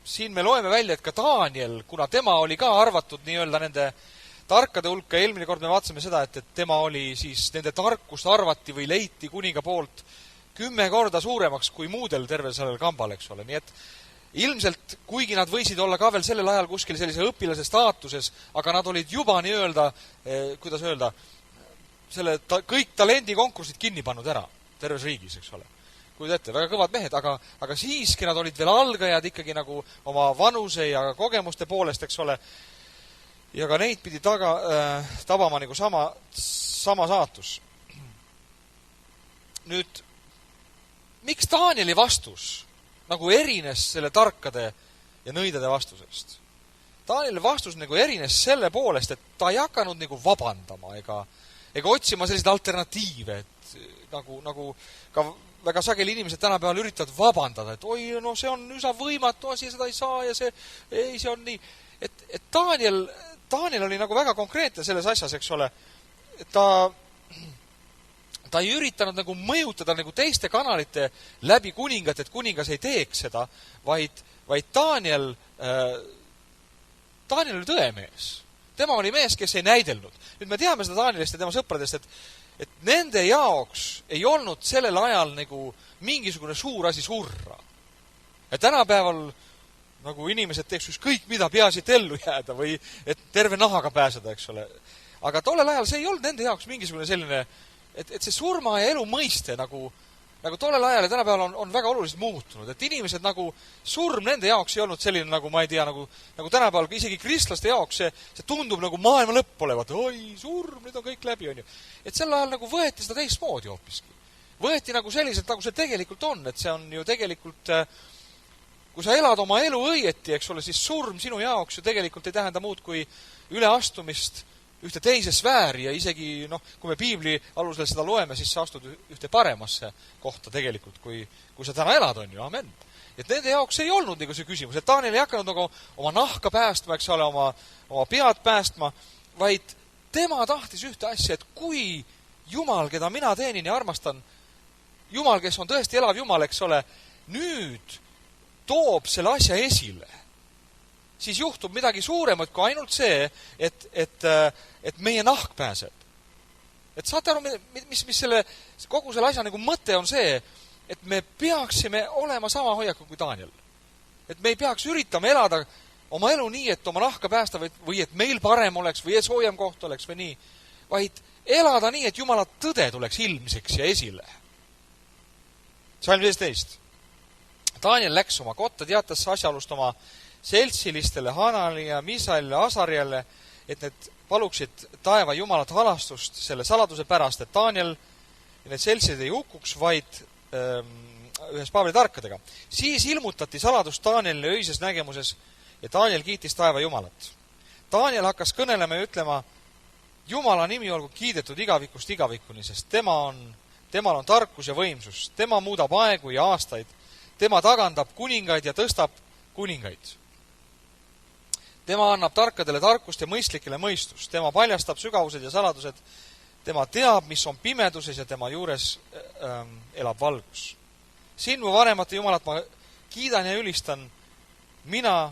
siin me loeme välja, et ka Daniel, kuna tema oli ka arvatud nii-öelda nende tarkade hulka, eelmine kord me vaatasime seda, et tema oli siis, nende tarkust arvati või leiti kuninga poolt 10 korda suuremaks kui muudel tervel sellel kambal, eks ole. Nii et ilmselt, kuigi nad võisid olla ka veel sellel ajal kuskil sellise õpilase staatuses, aga nad olid juba nii-öelda, kuidas öelda, kõik talendikonkursid kinni pannud ära terves riigis, eks ole. Kuid ette, väga kõvad mehed, aga siiski nad olid veel algajad ikkagi nagu oma vanuse ja kogemuste poolest, eks ole, ja ka neid pidi tabama nagu sama saatus. Nüüd, miks Danieli vastus nagu erines selle tarkade ja nõidade vastusest? Danieli vastus nagu erines selle poolest, et ta ei hakanud nagu vabandama ega otsima selliseid alternatiive, et nagu ka väga sageli inimesed tänapäeval üritavad vabandada, et oi, no see on üsna võimatu asi, seda ei saa ja see on nii. Et Daniel oli nagu väga konkreetne selles asjas, eks ole. Ta ei üritanud nagu mõjutada nagu teiste kanalite läbi kuningat, et kuningas ei teeks seda, vaid Daniel oli tõemees. Tema oli mees, kes ei näidelnud. Nüüd me teame seda Danielist ja tema sõpradest, et nende jaoks ei olnud sellel ajal nagu mingisugune suur asi surra. Ja tänapäeval nagu inimesed teeks ükskõik mida, peaasi et ellu jääda või et terve nahaga pääseda, eks ole. Aga tollel ajal see ei olnud nende jaoks mingisugune selline, et see surma ja elu mõiste nagu tollel ajal ja tänapäeval on väga oluliselt muutunud. Et inimesed nagu surm nende jaoks ei olnud selline nagu, ma ei tea, nagu tänapäeval isegi kristlaste jaoks see tundub nagu maailma lõpp olevat. Oi, surm, nüüd on kõik läbi, on ju. Et sel ajal nagu võeti seda teistmoodi hoopiski. Võeti nagu selliselt, nagu see tegelikult on. Et see on ju tegelikult, kui sa elad oma elu õieti, eks ole, siis surm sinu jaoks ju tegelikult ei tähenda muud kui üleastumist ühte teise sfääri ja isegi, kui me piibli alusel seda loeme, siis sa astud ühte paremasse kohta tegelikult, kui sa täna elad, on ju, amen. Et nende jaoks ei olnud nagu see küsimus, et Daniel ei hakanud nagu oma nahka päästma, eks ole, oma pead päästma, vaid tema tahtis ühte asja, et kui Jumal, keda mina teenin ja armastan, Jumal, kes on tõesti elav Jumal, eks ole, nüüd toob selle asja esile, siis juhtub midagi suuremat kui ainult see, et meie nahk pääseb. Et saate aru, mis kogu selle asja nagu mõte on see, et me peaksime olema sama hoiaku kui Daniel. Et me ei peaks üritama elada oma elu nii, et oma nahka päästa või et meil parem oleks või soojem koht oleks või nii, vaid elada nii, et Jumala tõde tuleks ilmseks ja esile. Salm 15. Daniel läks oma kotta, teatas asjaolust oma seltsilistele Hanali ja Misael ja Asarjale, et need paluksid taeva Jumalat halastust selle saladuse pärast, et Daniel ja need seltsid ei hukkuks, vaid ühes Paabeli tarkadega. Siis ilmutati saladust Danielile öises nägemuses ja Daniel kiitis taeva Jumalat. Daniel hakkas kõnelema ja ütlema, Jumala nimi olgu kiidetud igavikust igavikuni, sest temal on tarkus ja võimsus, tema muudab aegu ja aastaid, tema tagandab kuningaid ja tõstab kuningaid. Tema annab tarkadele tarkust ja mõistlikele mõistust. Tema paljastab sügavused ja saladused. Tema teab, mis on pimeduses ja tema juures elab valgus. Sinu vanemate Jumalat ma kiidan ja ülistan mina,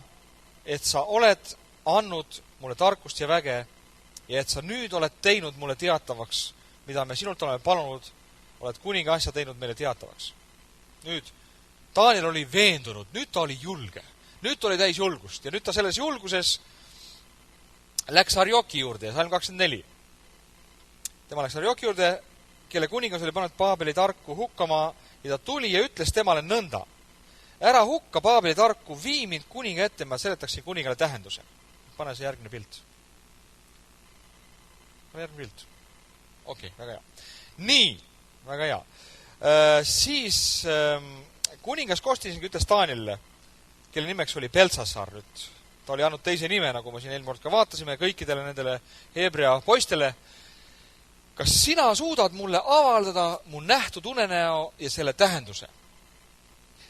et sa oled andnud mulle tarkust ja väge ja et sa nüüd oled teinud mulle teatavaks, mida me sinult oleme palunud, oled kuninga asja teinud meile teatavaks. Nüüd, Daniel oli veendunud, nüüd ta oli julge. Nüüd ta oli täis julgust ja nüüd ta selles julguses läks Arjoki juurde, Salm 24. Tema läks Arjoki juurde, kelle kuningas oli pannud Paabeli tarku hukkama ja ta tuli ja ütles temale nõnda. Ära hukka Paabeli tarku, vii mind kuninga ette, ma seletaksin kuningale tähenduse. Pane see järgmine pilt. Okei, väga hea. Nii, väga hea. Siis kuningas Kostiising ütles Danielile, kelle nimeks oli Beltsasar nüüd. Ta oli andnud teise nime, nagu me siin eelmine kord ka vaatasime, kõikidele nendele Hebrea poistele. Kas sina suudad mulle avaldada mu nähtud unenäo ja selle tähenduse?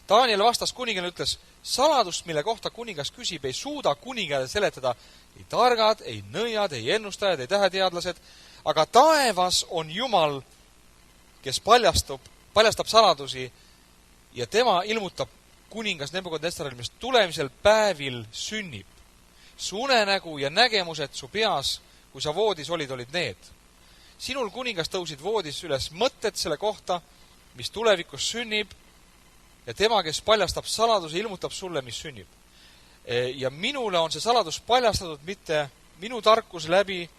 Daniel vastas kuningale, ütles, saladust, mille kohta kuningas küsib, ei suuda kuningale seletada ei targad, ei nõiad, ei ennustajad, ei täheteadlased, aga taevas on Jumal, kes paljastab saladusi ja tema ilmutab kuningas Nebukadnezaril, mis tulemisel päevil sünnib. Su unenägu ja nägemused su peas, kui sa voodis olid need. Sinul kuningas tõusid voodis üles mõtted selle kohta, mis tulevikus sünnib ja tema, kes paljastab saladuse, ilmutab sulle, mis sünnib. Ja minule on see saladus paljastatud mitte minu tarkus läbi,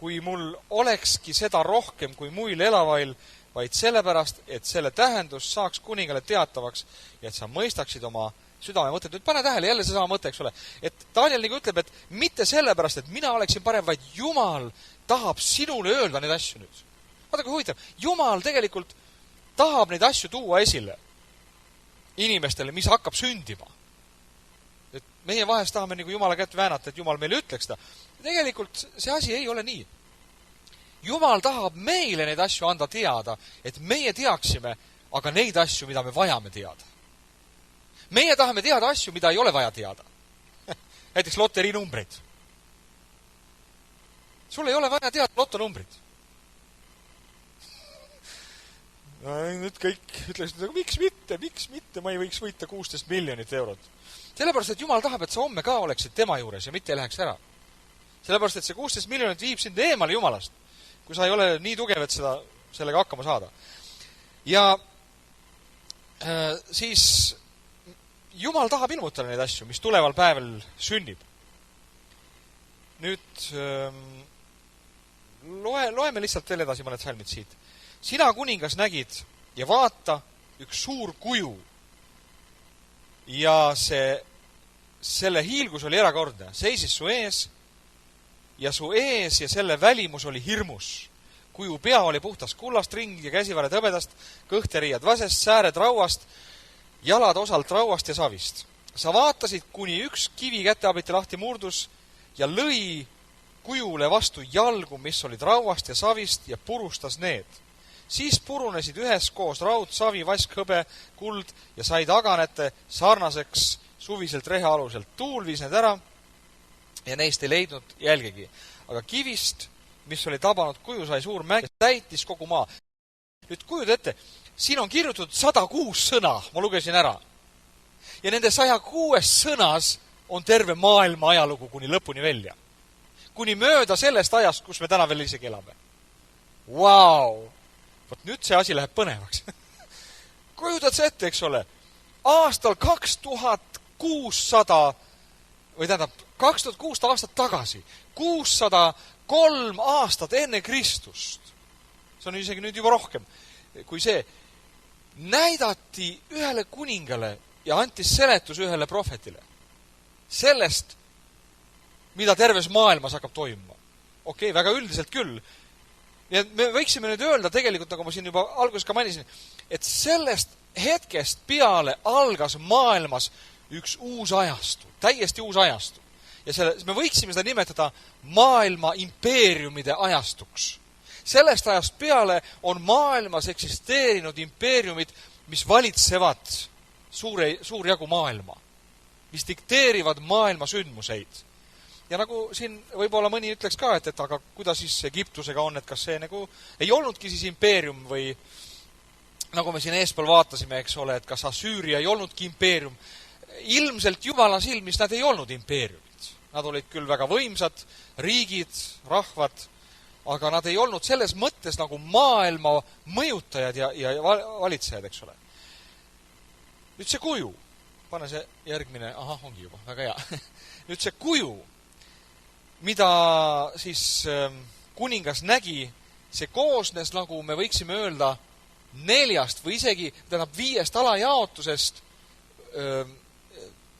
kui mul olekski seda rohkem kui muil elavail, vaid sellepärast, et selle tähendus saaks kuningale teatavaks ja et sa mõistaksid oma südame mõtet. Nüüd pane tähele, jälle seesama mõte, eks ole. Et Daniel nagu ütleb, et mitte sellepärast, et mina oleksin parem, vaid Jumal tahab sinule öelda neid asju nüüd. Vaata, kui huvitav. Jumal tegelikult tahab neid asju tuua esile inimestele, mis hakkab sündima. Et meie vahest tahame nagu Jumala kätt väänata, et Jumal meile ütleks seda. Tegelikult see asi ei ole nii. Jumal tahab meile neid asju anda teada, et meie teaksime, aga neid asju, mida me vajame teada. Meie tahame teada asju, mida ei ole vaja teada. Näiteks loteriinumbreid. Sul ei ole vaja teada lotonumbrid. No, nüüd kõik ütleksid, aga miks mitte, ma ei võiks võita 16 miljonit eurot. Sellepärast, et Jumal tahab, et sa homme ka oleksid tema juures ja mitte ei läheks ära. Sellepärast, et see 16 miljonit viib sind eemale Jumalast, kui sa ei ole nii tugev, et sellega hakkama saada. Ja siis Jumal tahab ilmutada neid asju, mis tuleval päeval sünnib. Nüüd loeme lihtsalt veel edasi mõned salmid siit. Sina kuningas nägid ja vaata üks suur kuju. Ja selle hiilgus oli erakordne. Seisis su ees ja su ees ja selle välimus oli hirmus. Kuju pea oli puhtast kullast, ring ja käsivared hõbedast, kõht ja riiad vasest, sääred rauast, jalad osalt rauast ja savist. Sa vaatasid, kuni üks kivi käteabiti lahti murdus ja lõi kujule vastu jalgu, mis olid rauast ja savist ja purustas need. Siis purunesid üheskoos raud, savi, vask, hõbe, kuld ja said aganete sarnaseks suviselt reha aluselt. Tuul viis need ära ja neist ei leidnud jälgegi. Aga kivist, mis oli tabanud kuju, sai suur mäng ja täitis kogu maa. Nüüd kujud ette, siin on kirjutatud 106 sõna, ma lugesin ära. Ja nende 106 sõnas on terve maailma ajalugu kuni lõpuni välja. Kuni mööda sellest ajast, kus me täna veel isegi elame. Vau! Vot nüüd see asi läheb põnevaks. Kujutad see ette, eks ole, aastal 2600, või tähendab, 2006 aastat tagasi, 603 aastat enne Kristust, see on isegi nüüd juba rohkem, kui see, näidati ühele kuningale ja antis seletus ühele prohvetile sellest, mida terves maailmas hakkab toimuma. Okei, väga üldiselt küll. Ja me võiksime nüüd öelda tegelikult, nagu ma siin juba alguses ka mainisin, et sellest hetkest peale algas maailmas üks uus ajastu, täiesti uus ajastu. Ja me võiksime seda nimetada maailma impeeriumide ajastuks. Sellest ajast peale on maailmas eksisteerinud impeeriumid, mis valitsevad suur jagu maailma, mis dikteerivad maailma sündmuseid. Ja nagu siin võib-olla mõni ütleks ka, et aga kuidas siis Egiptusega on, et kas see nagu ei olnudki siis impeerium või nagu me siin eespool vaatasime, eks ole, et kas Assüüria ei olnudki impeerium. Ilmselt Jumala silmis nad ei olnud impeeriumid. Nad olid küll väga võimsad, riigid, rahvad, aga nad ei olnud selles mõttes nagu maailma mõjutajad ja valitsejad, eks ole. Nüüd see kuju, pane see järgmine, ongi juba, väga hea. Nüüd see kuju, mida siis kuningas nägi, see koosnes, nagu me võiksime öelda, 4 või isegi 5 alajaotusest,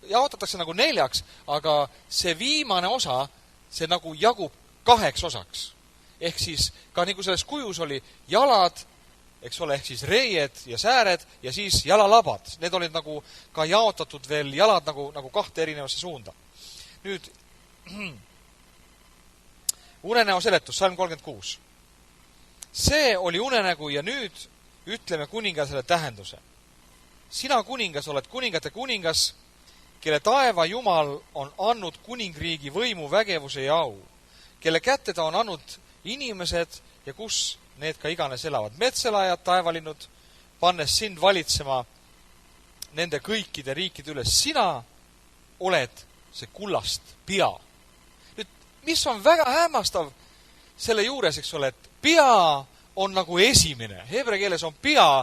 jaotatakse nagu 4, aga see viimane osa, see nagu jagub 2 osaks. Ehk siis ka nagu selles kujus oli jalad, eks ole, ehk siis reied ja sääred ja siis jalalabad. Need olid nagu ka jaotatud veel jalad nagu 2 erinevasse suunda. Nüüd unenäo seletus, salm 36. See oli unenägu ja nüüd ütleme kuningasele tähenduse. Sina kuningas oled kuningate kuningas, kelle taeva Jumal on andnud kuningriigi võimu, vägevuse ja au, kelle kätte ta on andnud inimesed ja kus need ka iganes elavad. Metselajad, taevalinnud, pannes sind valitsema nende kõikide riikide üles. Sina oled see kullast pea. Mis on väga hämmastav selle juures, eks ole, et pea on nagu esimene. Hebre keeles on pea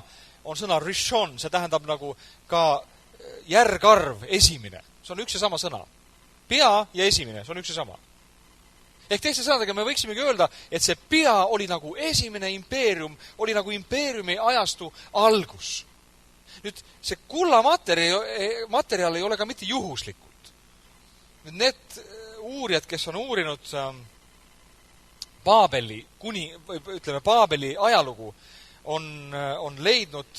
on sõna rishon, see tähendab nagu ka järgarv, esimene. See on üks ja sama sõna. Pea ja esimene, see on üks ja sama. Ehk teiste sõnadega me võiksimegi öelda, et see pea oli nagu esimene impeerium, oli nagu impeeriumi ajastu algus. Nüüd see kulla materjal ei ole ka mitte juhuslikult. Nüüd need uurijad, kes on uurinud Paabeli ajalugu, on leidnud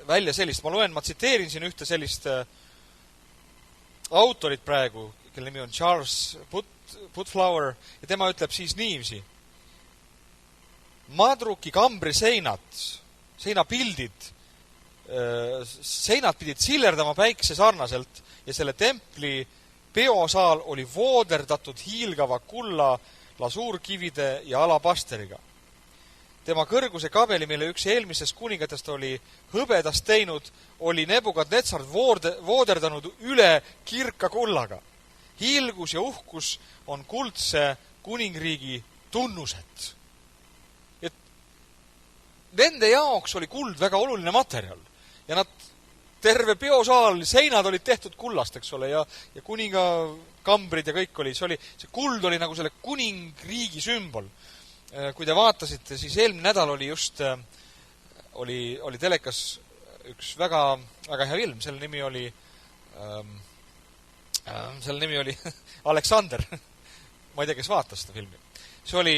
välja sellist, ma tsiteerin siin ühte sellist autorit praegu, kelle nimi on Charles Putflower, ja tema ütleb siis niiviisi. Madruki kambri seinapildid, seinad pidid sillerdama päikse sarnaselt ja selle templi peosaal oli vooderdatud hiilgava kulla, lasuurkivide ja alabasteriga. Tema kõrguse kabeli, mille üks eelmisest kuningatest oli hõbedast teinud, oli Nebukadnetsar vooderdanud üle kirka kullaga. Hiilgus ja uhkus on kuldse kuningriigi tunnused. Et nende jaoks oli kuld väga oluline materjal. Ja nad terve peosaal, seinad olid tehtud kullast, eks ole, ja kuninga kambrid ja kõik oli. See kuld oli nagu selle kuningriigi sümbol. Kui te vaatasite, siis eelmine nädal oli just, oli telekas üks väga, väga hea film, selle nimi oli Aleksander. Ma ei tea, kes vaatas seda filmi. See oli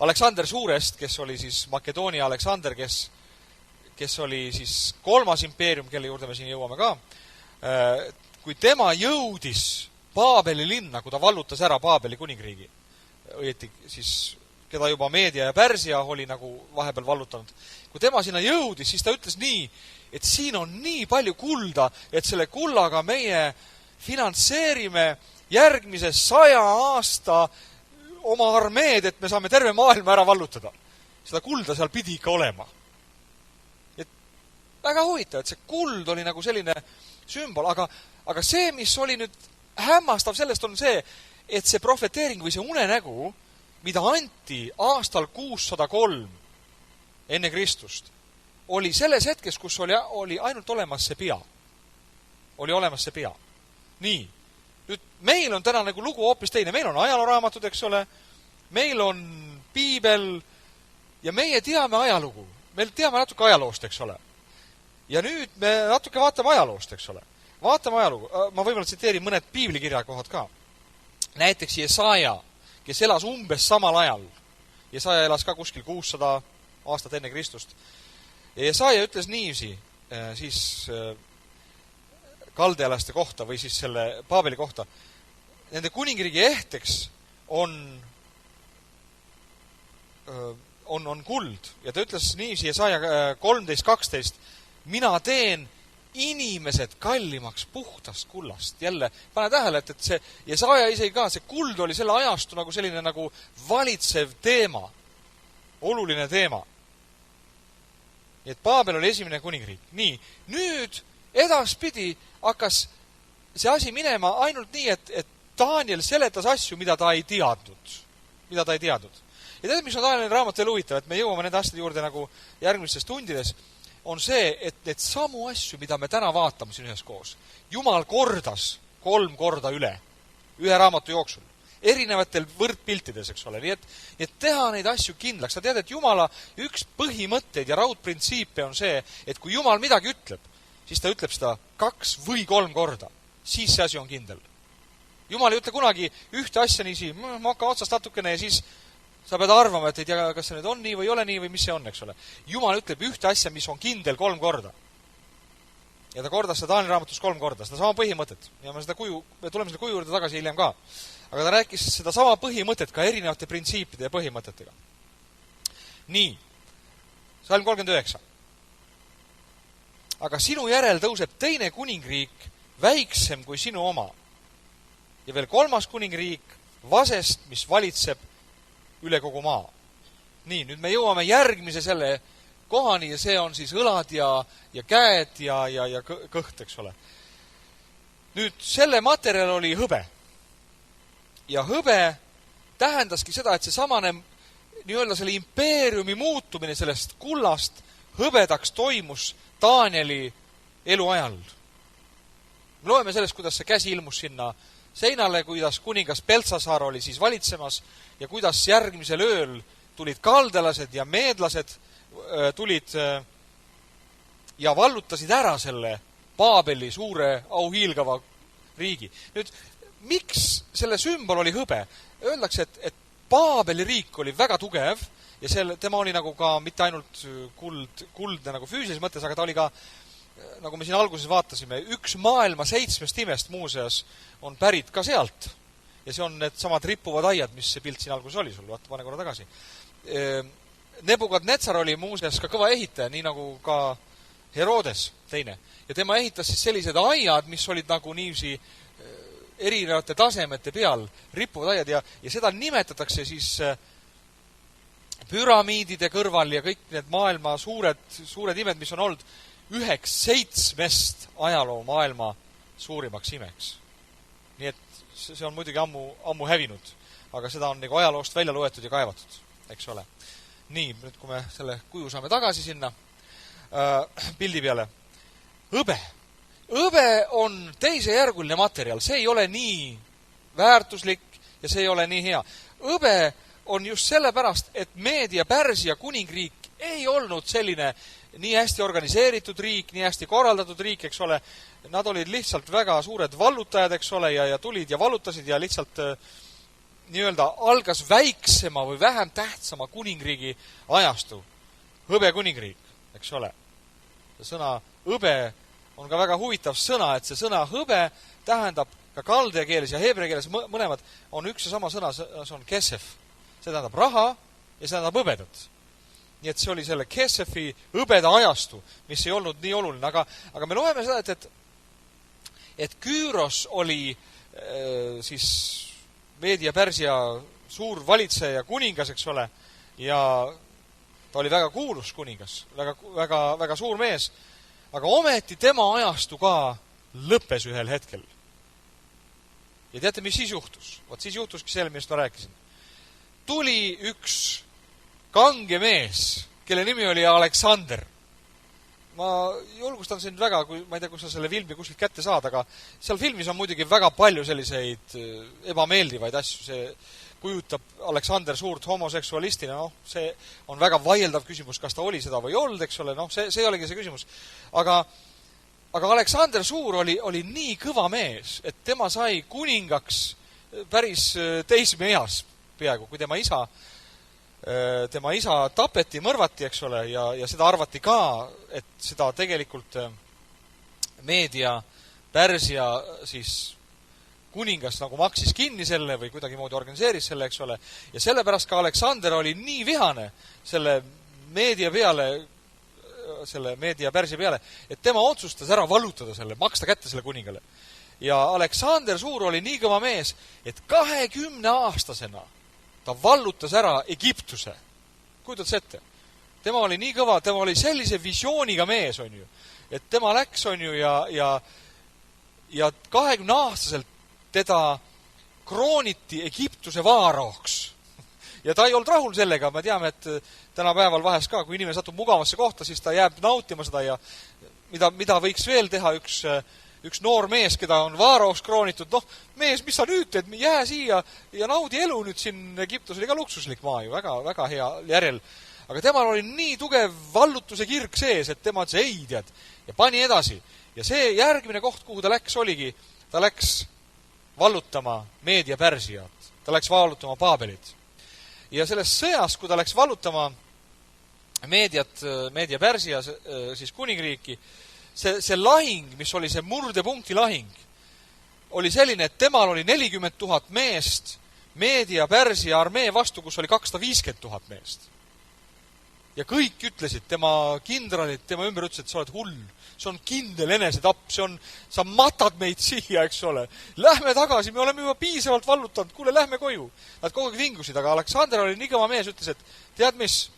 Aleksander Suurest, kes oli siis Makedoonia Aleksander, kes oli siis 3. impeerium, kelle juurde me siin jõuame ka. Kui tema jõudis Paabeli linna, kui ta vallutas ära Paabeli kuningriigi, õieti siis keda juba Meedia ja Pärsia oli nagu vahepeal vallutanud. Kui tema sinna jõudis, siis ta ütles nii, et siin on nii palju kulda, et selle kullaga meie finantseerime järgmise 100 aasta oma armeed, et me saame terve maailma ära vallutada. Seda kulda seal pidi ikka olema. Et väga huvitav, et see kuld oli nagu selline sümbol, aga see, mis oli nüüd hämmastav sellest, on see, et see profeteering või see unenägu, mida anti aastal 603 enne Kristust, oli selles hetkes, kus oli ainult olemas see pea. Oli olemas see pea. Nii. Nüüd meil on täna nagu lugu hoopis teine. Meil on ajalooraamatud, eks ole. Meil on piibel ja meie teame ajalugu. Meil teame natuke ajaloost, eks ole. Ja nüüd me natuke vaatame ajaloost, eks ole. Vaatame ajalugu. Ma võib-olla tsiteerin mõned piiblikirjakohad ka. Näiteks Jesaja, kes elas umbes samal ajal. Jesaja elas ka kuskil 600 aastat enne Kristust. Ja Jesaja ütles niiviisi siis kaldealaste kohta või siis selle Paabeli kohta. Nende kuningriigi ehteks on kuld. Ja ta ütles niiviisi Jesaja 13:12. Mina teen inimesed kallimaks puhtast kullast. Jälle, pane tähele, et see Jesaja isegi ka, see kuld oli selle ajastu nagu selline nagu valitsev teema. Oluline teema. Nii et Paabel oli esimene kuningriik. Nii, nüüd edaspidi hakkas see asi minema ainult nii, et Daniel seletas asju, mida ta ei teadnud. Ja tead, mis on Danieli raamat veel huvitav, et me jõuame nende asjade juurde nagu järgmistes tundides, on see, et need samu asju, mida me täna vaatame siin ühes koos. Jumal kordas 3 korda üle, ühe raamatu jooksul, erinevatel võrdpiltides, eks ole. Nii et teha neid asju kindlaks. Sa tead, et Jumala üks põhimõtteid ja raudprintsiipe on see, et kui Jumal midagi ütleb, siis ta ütleb seda 2 või 3 korda. Siis see asi on kindel. Jumal ei ütle kunagi ühte asja niisi, moka otsast natukene ja siis sa pead arvama, et ei tea, kas see nüüd on nii või ei ole nii või mis see on, eks ole. Jumal ütleb ühte asja, mis on kindel 3 korda. Ja ta kordas seda Danieli raamatus 3 korda, seda sama põhimõtet. Ja me tuleme selle kuju juurde tagasi hiljem ka. Aga ta rääkis seda sama põhimõtet ka erinevate printsiipide ja põhimõtetega. Nii, salm 39. Aga sinu järel tõuseb teine kuningriik, väiksem kui sinu oma. Ja veel 3. kuningriik, vasest, mis valitseb üle kogu maa. Nii, nüüd me jõuame järgmise selle kohani ja see on siis õlad ja käed ja kõht, eks ole. Nüüd selle materjal oli hõbe. Ja hõbe tähendaski seda, et see samane nii-öelda selle impeeriumi muutumine sellest kullast hõbedaks toimus Danieli eluajal. Me loeme sellest, kuidas see käsi ilmus sinna seinale, kuidas kuningas Beltsasaar oli siis valitsemas ja kuidas järgmisel ööl tulid kaldelased ja meedlased tulid ja vallutasid ära selle Paabeli suure auhiilgava riigi. Nüüd, miks selle sümbol oli hõbe? Öeldakse, et Paabeli riik oli väga tugev ja tema oli nagu ka mitte ainult kuldne nagu füüsilises mõttes, aga ta oli ka, nagu me siin alguses vaatasime, üks maailma 7 imest muuseas on pärit ka sealt. Ja see on need samad rippuvad aiad, mis see pilt siin alguses oli sul, vaata, pane korra tagasi. Nebukadnetsar oli muuseas ka kõva ehitaja, nii nagu ka Herodes teine. Ja tema ehitas siis sellised aiad, mis olid nagu niiviisi erinevate tasemete peal, rippuvad aiad ja seda nimetatakse siis püramiidide kõrval ja kõik need maailma suured imed, mis on olnud 7 ajaloo maailma suurimaks imeks. Nii et see on muidugi ammu hävinud, aga seda on nagu ajaloost välja loetud ja kaevatud, eks ole. Nii, nüüd kui me selle kuju saame tagasi sinna pildi peale. Hõbe on teisejärguline materjal, see ei ole nii väärtuslik ja see ei ole nii hea. Hõbe on just sellepärast, et Meedia-Pärsia kuningriik ei olnud selline nii hästi organiseeritud riik, nii hästi korraldatud riik, eks ole. Nad olid lihtsalt väga suured vallutajad, eks ole, ja tulid ja vallutasid ja lihtsalt nii-öelda algas väiksema või vähem tähtsama kuningriigi ajastu. Hõbe kuningriik, eks ole. Sõna hõbe on ka väga huvitav sõna, et see sõna hõbe tähendab ka kaldea keeles ja heebrea keeles mõlemad on üks ja sama sõna, see on kesef. See tähendab raha ja see tähendab hõbedat. Nii et see oli selle kesefi hõbeda ajastu, mis ei olnud nii oluline, aga me loeme seda, et Küüros oli siis Meedia-Pärsia suur valitseja ja kuningas, eks ole, ja ta oli väga kuulus kuningas, väga suur mees, aga ometi tema ajastu ka lõppes ühel hetkel. Ja teate, mis siis juhtus? Vaat siis juhtuski selle, millest ma rääkisin. Tuli üks kange mees, kelle nimi oli Aleksander. Ma julgustan sind väga, ma ei tea, kus sa selle filmi kuskilt kätte saad, aga seal filmis on muidugi väga palju selliseid ebameeldivaid asju. See kujutab Aleksander suurt homoseksualistina, see on väga vaieldav küsimus, kas ta oli seda või olnud, eks ole, see oligi see küsimus. Aga Aleksander Suur oli nii kõva mees, et tema sai kuningaks päris teismeeas peaaegu, kui tema isa tapeti, mõrvati, eks ole, ja seda arvati ka, et seda tegelikult Meedia-Pärsia siis kuningas nagu maksis kinni selle või kuidagi moodi organiseeris selle, eks ole. Ja sellepärast ka Aleksander oli nii vihane selle Meedia-Pärsia peale, et tema otsustas ära vallutada selle, maksta kätte selle kuningale. Ja Aleksander Suur oli nii kõva mees, et 20-aastasena ta vallutas ära Egiptuse. Kujutad see ette? Tema oli nii kõva, tema oli sellise visiooniga mees, on ju. Et tema läks, on ju, ja 20-aastaselt teda krooniti Egiptuse vaaraoks. Ja ta ei olnud rahul sellega, me teame, et tänapäeval vahest ka, kui inimene satub mugavasse kohta, siis ta jääb nautima seda ja mida võiks veel teha üks noor mees, keda on vaaraoks kroonitud. Mees, mis sa nüüd teed? Jää siia ja naudi elu nüüd siin. Egiptus oli ka luksuslik maa ju, väga hea järjel. Aga temal oli nii tugev vallutuse kirg sees, et tema ütles ei tead ja pani edasi. Ja see järgmine koht, kuhu ta läks, oligi, ta läks vallutama Meedia-Pärsiat. Ta läks vallutama Paabelit. Ja selles sõjas, kui ta läks vallutama Meedia-Pärsia siis kuningriiki, see lahing, mis oli see murdepunkti lahing, oli selline, et temal oli 40 000 meest Meedia-Pärsia armee vastu, kus oli 250 000 meest. Ja kõik ütlesid, tema kindralid, tema ümber ütlesid, et sa oled hull. See on kindel enesetapp, sa matad meid siia, eks ole. Lähme tagasi, me oleme juba piisavalt vallutanud, kuule, lähme koju. Nad kogu aeg vingusid, aga Aleksander oli nii kõva mees, ütles, et tead mis,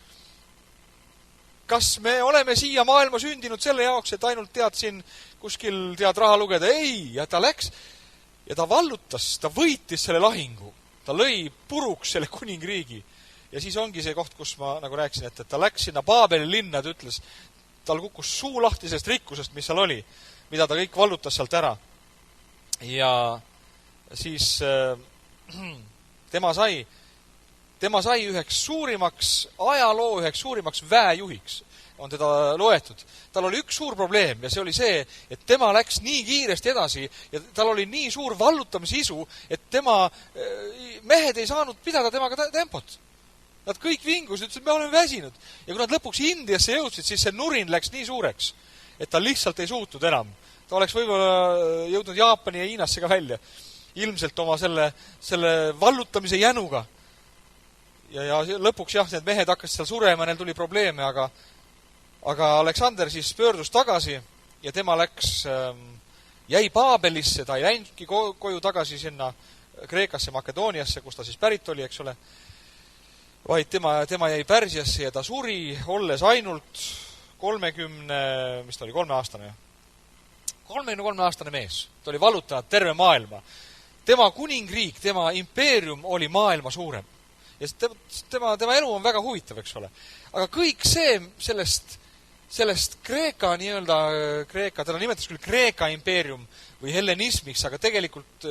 kas me oleme siia maailma sündinud selle jaoks, et ainult tead siin kuskil tead raha lugeda? Ei, ja ta läks ja ta vallutas, ta võitis selle lahingu. Ta lõi puruks selle kuningriigi Ja siis ongi see koht, kus ma nagu rääkisin, et ta läks sinna Paabeli linna, ta ütles, tal kukkus suu lahti sellest rikkusest, mis seal oli, mida ta kõik vallutas sealt ära. Ja siis tema sai üheks suurimaks ajaloo, üheks suurimaks väejuhiks, on teda loetud. Tal oli üks suur probleem ja see oli see, et tema läks nii kiiresti edasi ja tal oli nii suur vallutamisisu, et tema mehed ei saanud pidada temaga tempot. Nad kõik vingus, ütlesid, me oleme väsinud. Ja kui nad lõpuks Indiasse jõudsid, siis see nurin läks nii suureks, et ta lihtsalt ei suutnud enam. Ta oleks võib-olla jõudnud Jaapani ja Hiinasse ka välja. Ilmselt oma selle vallutamise jänuga. Ja lõpuks jah, need mehed hakkasid seal surema, neil tuli probleeme, aga Aleksander siis pöördus tagasi ja tema jäi Paabelisse, ta ei läinudki koju tagasi sinna Kreekasse, Makedooniasse, kus ta siis pärit oli, eks ole. Vaid tema jäi Pärsiasse ja ta suri, olles ainult 33-aastane mees. Ta oli vallutanud terve maailma. Tema kuningriik, tema impeerium oli maailma suurem. Ja tema elu on väga huvitav, eks ole. Aga kõik see sellest Kreeka, teda nimetas küll Kreeka impeerium või hellenismiks, aga tegelikult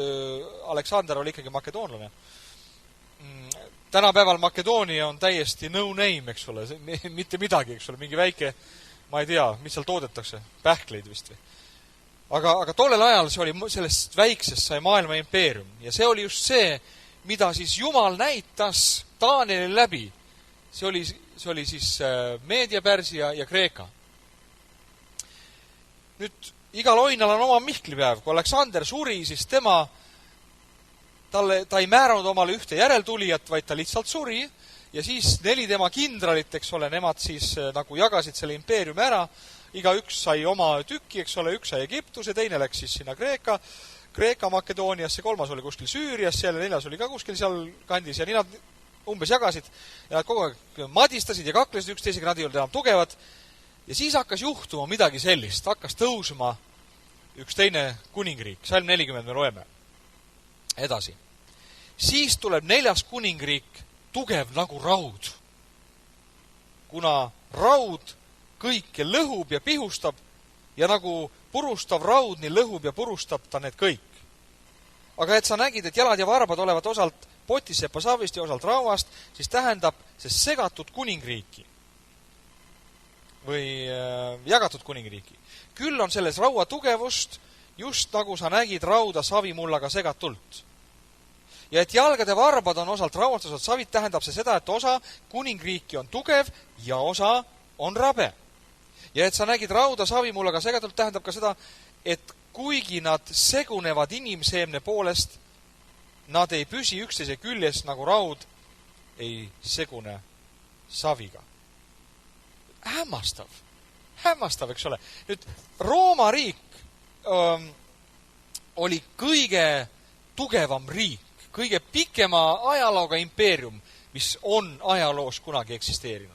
Aleksander oli ikkagi makedoonlane. Tänapäeval Makedoonia on täiesti no name, eks ole, mitte midagi, eks ole, mingi väike, ma ei tea, mis seal toodetakse, pähkleid vist või. Aga tollel ajal see oli sellest väiksest sai maailma impeerium ja see oli just see, mida siis Jumal näitas Taanieli läbi. See oli siis Meedia, Pärsia ja Kreeka. Nüüd igal oinal on oma mihklipäev. Kui Aleksander suri, siis ta ei määranud omale ühte järeltulijat, vaid ta lihtsalt suri ja siis 4 tema kindralit, eks ole, nemad siis nagu jagasid selle impeeriumi ära. Igaüks sai oma tüki, eks ole, üks sai Egiptuse, teine läks siis sinna Kreeka Makedooniasse, 3 oli kuskil Süürias, 4 oli ka kuskil seal kandis ja nii nad umbes jagasid ja nad kogu aeg madistasid ja kaklesid üksteisega, nad ei olnud enam tugevad. Ja siis hakkas juhtuma midagi sellist, hakkas tõusma üks teine kuningriik, salm 40 me loeme edasi. Siis tuleb 4. kuningriik tugev nagu raud. Kuna raud kõike lõhub ja pihustab ja nagu purustav raud nii lõhub ja purustab ta need kõik. Aga et sa nägid, et jalad ja varbad olevat osalt potissepa savist ja osalt rauast, siis tähendab see segatud kuningriiki või jagatud kuningriiki. Küll on selles raua tugevust, just nagu sa nägid rauda savimullaga segatult. Ja et jalgade varbad on osalt rauast, osalt savit, tähendab see seda, et osa kuningriiki on tugev ja osa on rabe. Ja et sa nägid rauda savimullaga segatult, tähendab ka seda, et kuigi nad segunevad inimseemne poolest, nad ei püsi üksteise küljes nagu raud ei segune saviga. Hämmastav, eks ole. Nüüd, Rooma riik oli kõige tugevam riik, kõige pikema ajalooga impeerium, mis on ajaloos kunagi eksisteerinud.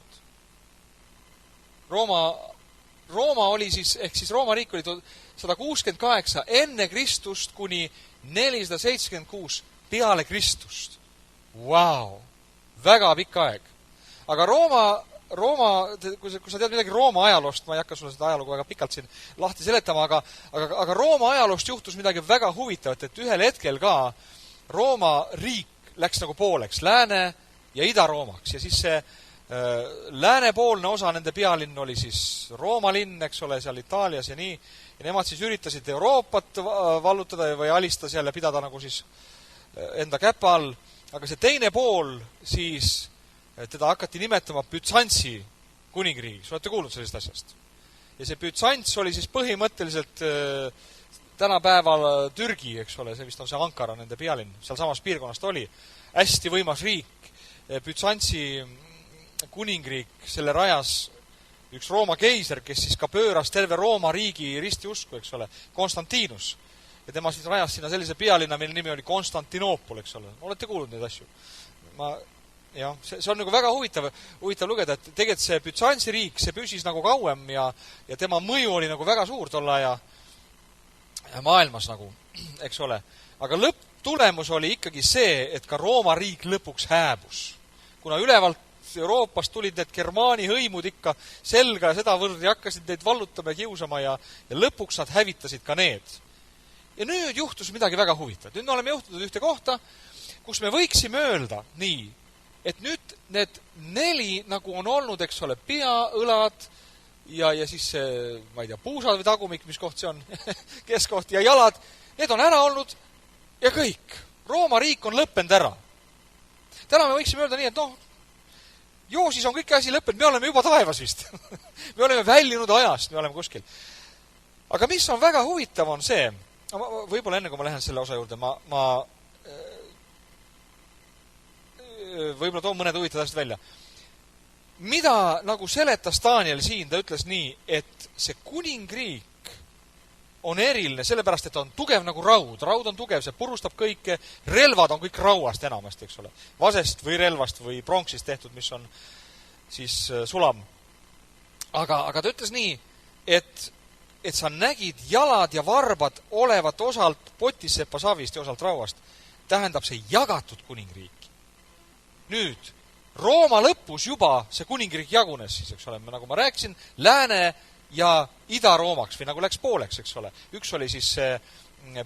Rooma oli siis, ehk siis Rooma riik oli 168 enne Kristust kuni 476 peale Kristust. Vau! Väga pikk aeg. Aga Rooma, kui sa tead midagi Rooma ajaloost, ma ei hakka sulle seda ajalugu väga pikalt siin lahti seletama, aga Rooma ajaloost juhtus midagi väga huvitavat, et ühel hetkel ka Rooma riik läks nagu pooleks, Lääne ja Ida-Roomaks ja siis see läänepoolne osa nende pealinn oli siis Rooma linn, eks ole, seal Itaalias ja nii. Ja nemad siis üritasid Euroopat vallutada või alistada seal ja pidada nagu siis enda käpa all. Aga see teine pool siis, teda hakati nimetama Bütsantsi kuningriigiks. Olete kuulnud sellest asjast? Ja see Bütsants oli siis põhimõtteliselt tänapäeval Türgi, eks ole, see vist on see Ankara, nende pealinn. Seal samas piirkonnast oli hästi võimas riik. Bütsantsi kuningriik, selle rajas üks Rooma keiser, kes siis ka pööras terve Rooma riigi ristiusku, eks ole, Konstantinus. Ja tema siis rajas sinna sellise pealinna, mille nimi oli Konstantinoopol, eks ole. Olete kuulnud neid asju? See on nagu väga huvitav lugeda, et tegelikult see Bütsantsi riik, see püsis nagu kauem ja tema mõju oli nagu väga suur tolle aja maailmas nagu, eks ole. Aga lõpptulemus oli ikkagi see, et ka Rooma riik lõpuks hääbus. kuna ülevalt Euroopast tulid need Germaani hõimud ikka selga ja sedavõrd ja hakkasid neid vallutama ja kiusama ja lõpuks nad hävitasid ka need. Ja nüüd juhtus midagi väga huvitavat. Nüüd me oleme juhtunud ühte kohta, kus me võiksime öelda nii, et nüüd need 4, nagu on olnud, eks ole, pea, õlad ja siis see, ma ei tea, puusad või tagumik, mis koht see on, keskkoht ja jalad, need on ära olnud ja kõik. Rooma riik on lõppenud ära. Täna me võiksime öelda nii, et siis on kõik asi lõppenud, me oleme juba taevas vist. Me oleme väljunud ajast, me oleme kuskil. Aga mis on väga huvitav on see, võib-olla enne kui ma lähen selle osa juurde, ma võib-olla toon mõned huvitavad asjad välja. Mida nagu seletas Daniel siin, ta ütles nii, et see kuningriik on eriline, sellepärast, et on tugev nagu raud. Raud on tugev, see purustab kõike, relvad on kõik rauast enamasti, eks ole. Vasest või relvast või pronksist tehtud, mis on siis sulam. Aga ta ütles nii, et sa nägid jalad ja varbad olevat osalt potissepa savist ja osalt rauast. Tähendab see jagatud kuningriiki. Nüüd, Rooma lõpus juba see kuningriik jagunes siis, eks ole, nagu ma rääkisin, Lääne ja Ida-Roomaks või nagu läks pooleks, eks ole. Üks oli siis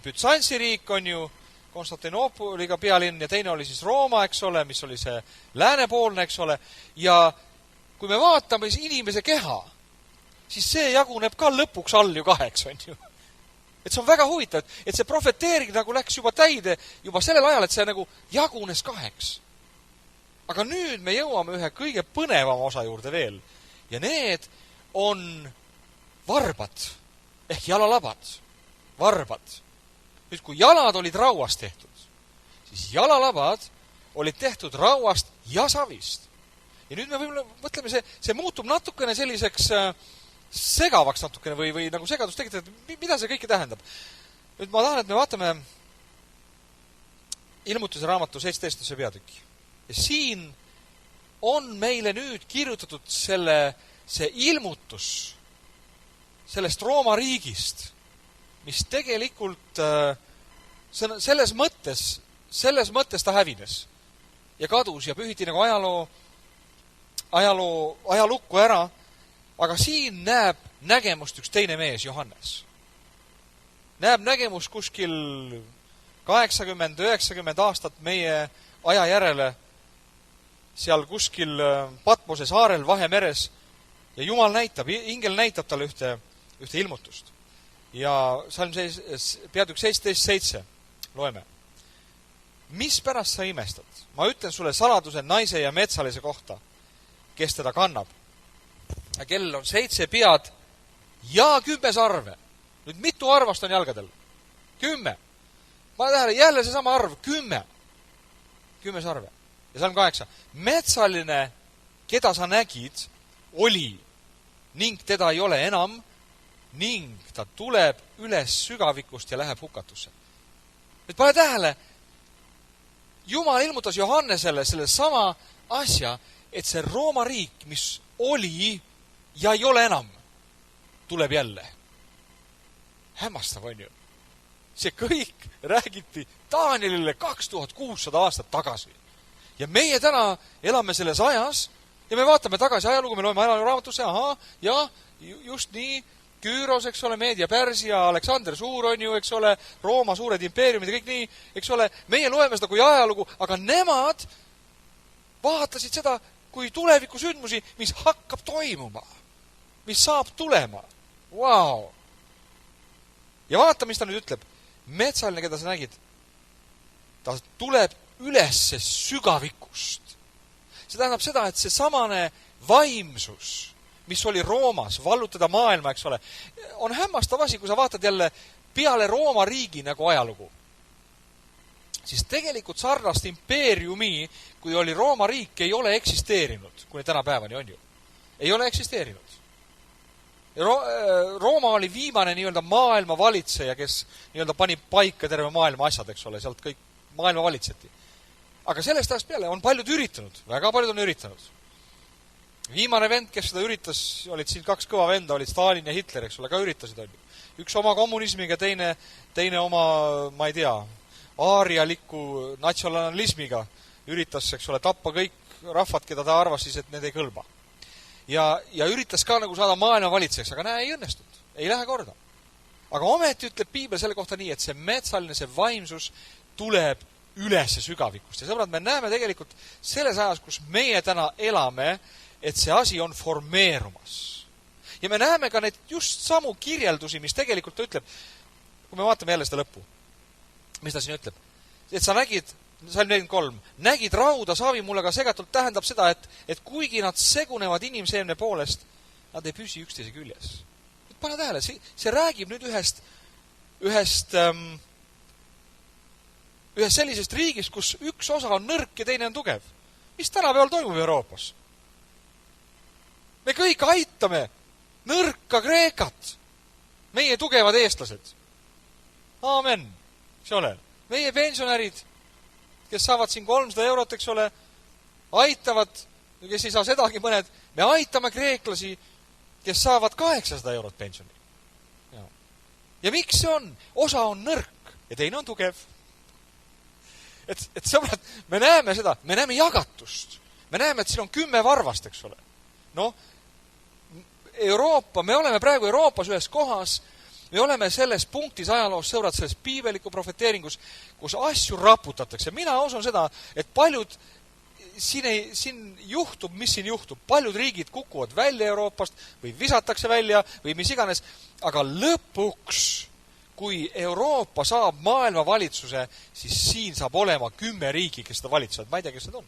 Bütsantsi riik, on ju, Konstantinoopoliga pealinn ja teine oli siis Rooma, eks ole, mis oli see läänepoolne, eks ole. Ja kui me vaatame siis inimese keha, siis see jaguneb ka lõpuks all ju 2, on ju. Et see on väga huvitav, et see profeteering nagu läks juba täide juba sellel ajal, et see nagu jagunes 2. Aga nüüd me jõuame ühe kõige põnevama osa juurde veel. Ja need on varbad ehk jalalabad. Varbad. Nüüd, kui jalad olid rauast tehtud, siis jalalabad olid tehtud rauast ja savist. Ja nüüd me võib-olla mõtleme, see muutub natukene selliseks segavaks natukene või nagu segadust tekitada, mida see kõike tähendab. Nüüd ma tahan, et me vaatame Ilmutuse raamatu 17. peatükki. Ja siin on meile nüüd kirjutatud see ilmutus sellest Rooma riigist, mis tegelikult selles mõttes ta hävines ja kadus ja pühiti nagu ajalukku ära, aga siin näeb nägemust üks teine mees, Johannes. Näeb nägemust kuskil 80-90 aastat meie aja järele seal kuskil Patmose saarel Vahemeres ja Jumal näitab, ingel näitab talle ühte ilmutust. Ja salm peatükk 17.7 loeme. Mis pärast sa imestad? Ma ütlen sulle saladuse naise ja metsalise kohta, kes teda kannab. Ja kellel on 7 pead ja 10 sarve. Nüüd mitu arvast on jalgadel? 10. Ma tähele, jälle seesama arv, 10. 10 sarve. Ja salm 8. Metsaline, keda sa nägid, oli ning teda ei ole enam ning ta tuleb üles sügavikust ja läheb hukatusse. Nüüd pane tähele, Jumal ilmutas Johannesele selle sama asja, et see Rooma riik, mis oli ja ei ole enam, tuleb jälle. Hämmastav on ju. See kõik räägiti Danielile 2600 aastat tagasi. Ja meie täna elame selles ajas ja me vaatame tagasi ajalugu, me loeme ajaloораamatusse, ja just nii, Küüros, eks ole, Meedia, Pärsia, Aleksander Suur on ju, eks ole, Rooma suured impeeriumid ja kõik nii, eks ole, meie loeme seda kui ajalugu, aga nemad vaatasid seda kui tuleviku sündmusi, mis hakkab toimuma, mis saab tulema. Wow! Ja vaata, mis ta nüüd ütleb. Metsaline, keda sa nägid, ta tuleb ülesse sügavikust. See tähendab seda, et see samane vaimsus, mis oli Roomas, vallutada maailma, eks ole, on hämmastav asi, kui sa vaatad jälle peale Rooma riigi nagu ajalugu. Siis tegelikult sarnast impeeriumi, kui oli Rooma riik, ei ole eksisteerinud, kuni tänapäevani on ju. Ei ole eksisteerinud. Rooma oli viimane nii-öelda maailma valitseja, kes nii-öelda pani paika terve maailma asjad, eks ole, sealt kõik maailma valitseti. Aga sellest ajast peale on paljud üritanud, väga paljud on üritanud. Viimane vend, kes seda üritas, olid siin 2 kõva venda, olid Stalin ja Hitler, eks ole, ka üritasid on ju. Üks oma kommunismiga, teine oma, ma ei tea, aarialiku natsionalismiga üritas, eks ole, tappa kõik rahvad, keda ta arvas siis, et need ei kõlba. Ja üritas ka nagu saada maailma valitsejaks, aga näe, ei õnnestunud. Ei lähe korda. Aga ometi ütleb Piibel selle kohta nii, et see metsaline, see vaimsus tuleb ülesse sügavikust. Ja sõbrad, me näeme tegelikult selles ajas, kus meie täna elame, et see asi on formeerumas. Ja me näeme ka neid just samu kirjeldusi, mis tegelikult ta ütleb, kui me vaatame jälle seda lõppu, mis ta siin ütleb, et sa nägid, Salm 43, nägid rauda saavimullega segatult, tähendab seda, et kuigi nad segunevad inimseemne poolest, nad ei püsi üksteise küljes. Pane tähele, see räägib nüüd ühest sellisest riigist, kus üks osa on nõrk ja teine on tugev. Mis tänapäeval toimub Euroopas? Me kõik aitame nõrka Kreekat, meie tugevad eestlased. Aamen, eks ole. Meie pensionärid, kes saavad siin 300 eurot, eks ole, aitavad, kes ei saa sedagi mõned, me aitame kreeklasi, kes saavad 800 eurot pensioni. Ja miks see on? Osa on nõrk ja teine on tugev. Et sõbrad, me näeme seda, me näeme jagatust. Me näeme, et siin on 10 varvast, eks ole. Euroopa, me oleme praegu Euroopas ühes kohas, me oleme selles punktis ajaloos, sõbrad, selles piibeliku profeteeringus, kus asju raputatakse. Mina usun seda, et paljud siin juhtub, mis siin juhtub. Paljud riigid kukuvad välja Euroopast või visatakse välja või mis iganes, aga lõpuks, kui Euroopa saab maailma valitsuse, siis siin saab olema 10 riigi, kes seda valitsevad. Ma ei tea, kes need on.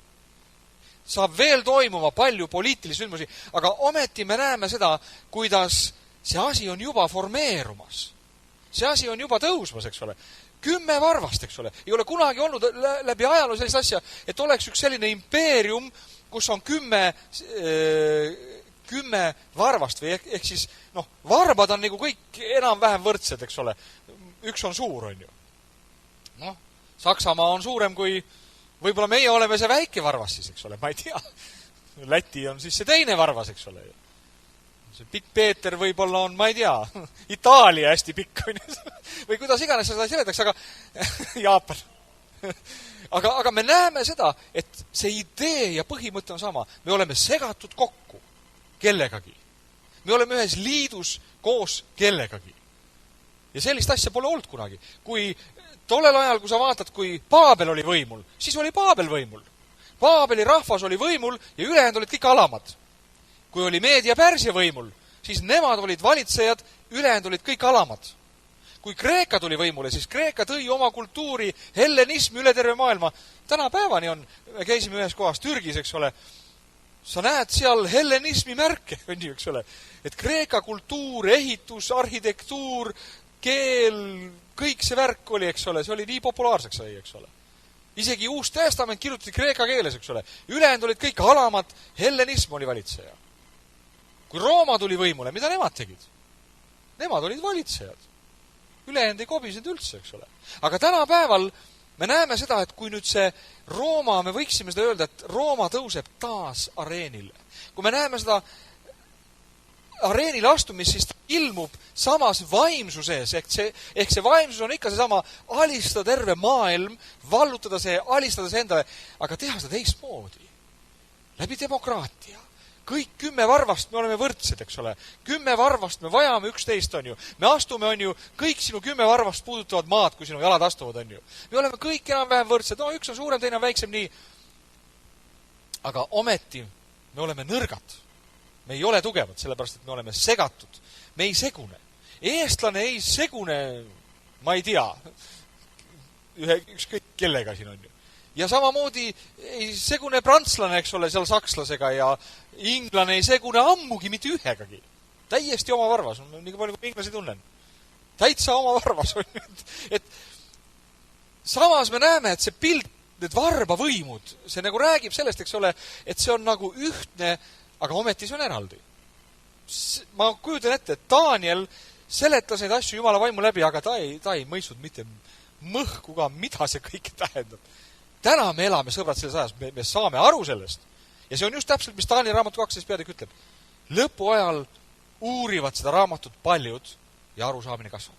Saab veel toimuma palju poliitilisi sündmusi, aga ometi me näeme seda, kuidas see asi on juba formeerumas. See asi on juba tõusmas, eks ole. 10 varvast, eks ole. Ei ole kunagi olnud läbi ajaloo sellist asja, et oleks üks selline impeerium, kus on 10 varvast või ehk siis, varbad on nagu kõik enam-vähem võrdsed, eks ole. Üks on suur, on ju. Saksamaa on suurem kui, võib-olla meie oleme see väike varvas siis, eks ole, ma ei tea. Läti on siis see teine varvas, eks ole. See pikk Peeter võib-olla on, ma ei tea, Itaalia hästi pikk, või kuidas iganes seda seletaks, aga Jaapan. Aga me näeme seda, et see idee ja põhimõte on sama. Me oleme segatud kokku kellegagi. Me oleme ühes liidus koos kellegagi. Ja sellist asja pole olnud kunagi. Kui tollel ajal, kui sa vaatad, kui Paabel oli võimul, siis oli Paabel võimul. Paabeli rahvas oli võimul ja ülejäänud olid kõik alamad. Kui oli Meedia Pärsia võimul, siis nemad olid valitsejad, ülejäänud olid kõik alamad. Kui Kreeka tuli võimule, siis Kreeka tõi oma kultuuri, hellenismi üle terve maailma. Tänapäevani on, me käisime ühes kohas Türgis, eks ole, sa näed seal hellenismi märke, on ju, eks ole. Et Kreeka kultuur, ehitus, arhitektuur, keel, kõik see värk oli, eks ole, see oli nii populaarseks sai, eks ole. Isegi Uus Testament kirjutati kreeka keeles, eks ole. Ülejäänud olid kõik alamad, hellenism oli valitseja. Kui Rooma tuli võimule, mida nemad tegid? Nemad olid valitsejad. Ülejäänud ei kobisenud üldse, eks ole. Aga tänapäeval me näeme seda, et kui nüüd see Rooma, me võiksime seda öelda, et Rooma tõuseb taas areenile. Kui me näeme seda areenile astumist, siis ilmub samas vaimsuses, ehk see vaimsus on ikka seesama alistada terve maailm, vallutada see, alistada see endale, aga teha seda teistmoodi. Läbi demokraatia. Kõik 10 varvast me oleme võrdsed, eks ole. 10 varvast me vajame üksteist, on ju. Me astume, on ju, kõik sinu 10 varvast puudutavad maad, kui sinu jalad astuvad, on ju. Me oleme kõik enam-vähem võrdsed. Üks on suurem, teine on väiksem, nii. Aga ometi me oleme nõrgad. Me ei ole tugevad, sellepärast, et me oleme segatud. Me ei segune. Eestlane ei segune, ma ei tea, ükskõik kellega siin on ju. Ja samamoodi ei segune prantslane, eks ole, seal sakslasega ja inglane ei segune ammugi mitte ühegagi. Täiesti oma varvas, nii palju kui inglasi tunnen. Täitsa oma varvas on. Et samas me näeme, et see pilt, need varbavõimud, see nagu räägib sellest, eks ole, et see on nagu ühtne, aga ometi see on eraldi. Ma kujutan ette, et Daniel seletas neid asju Jumala vaimu läbi, aga ta ei mõistnud mitte mõhku ka, mida see kõik tähendab. Täna me elame, sõbrad, selles ajas, me saame aru sellest. Ja see on just täpselt, mis Danieli raamatu 12 peatükk ütleb. Lõpu ajal uurivad seda raamatut paljud ja arusaamine kasvab.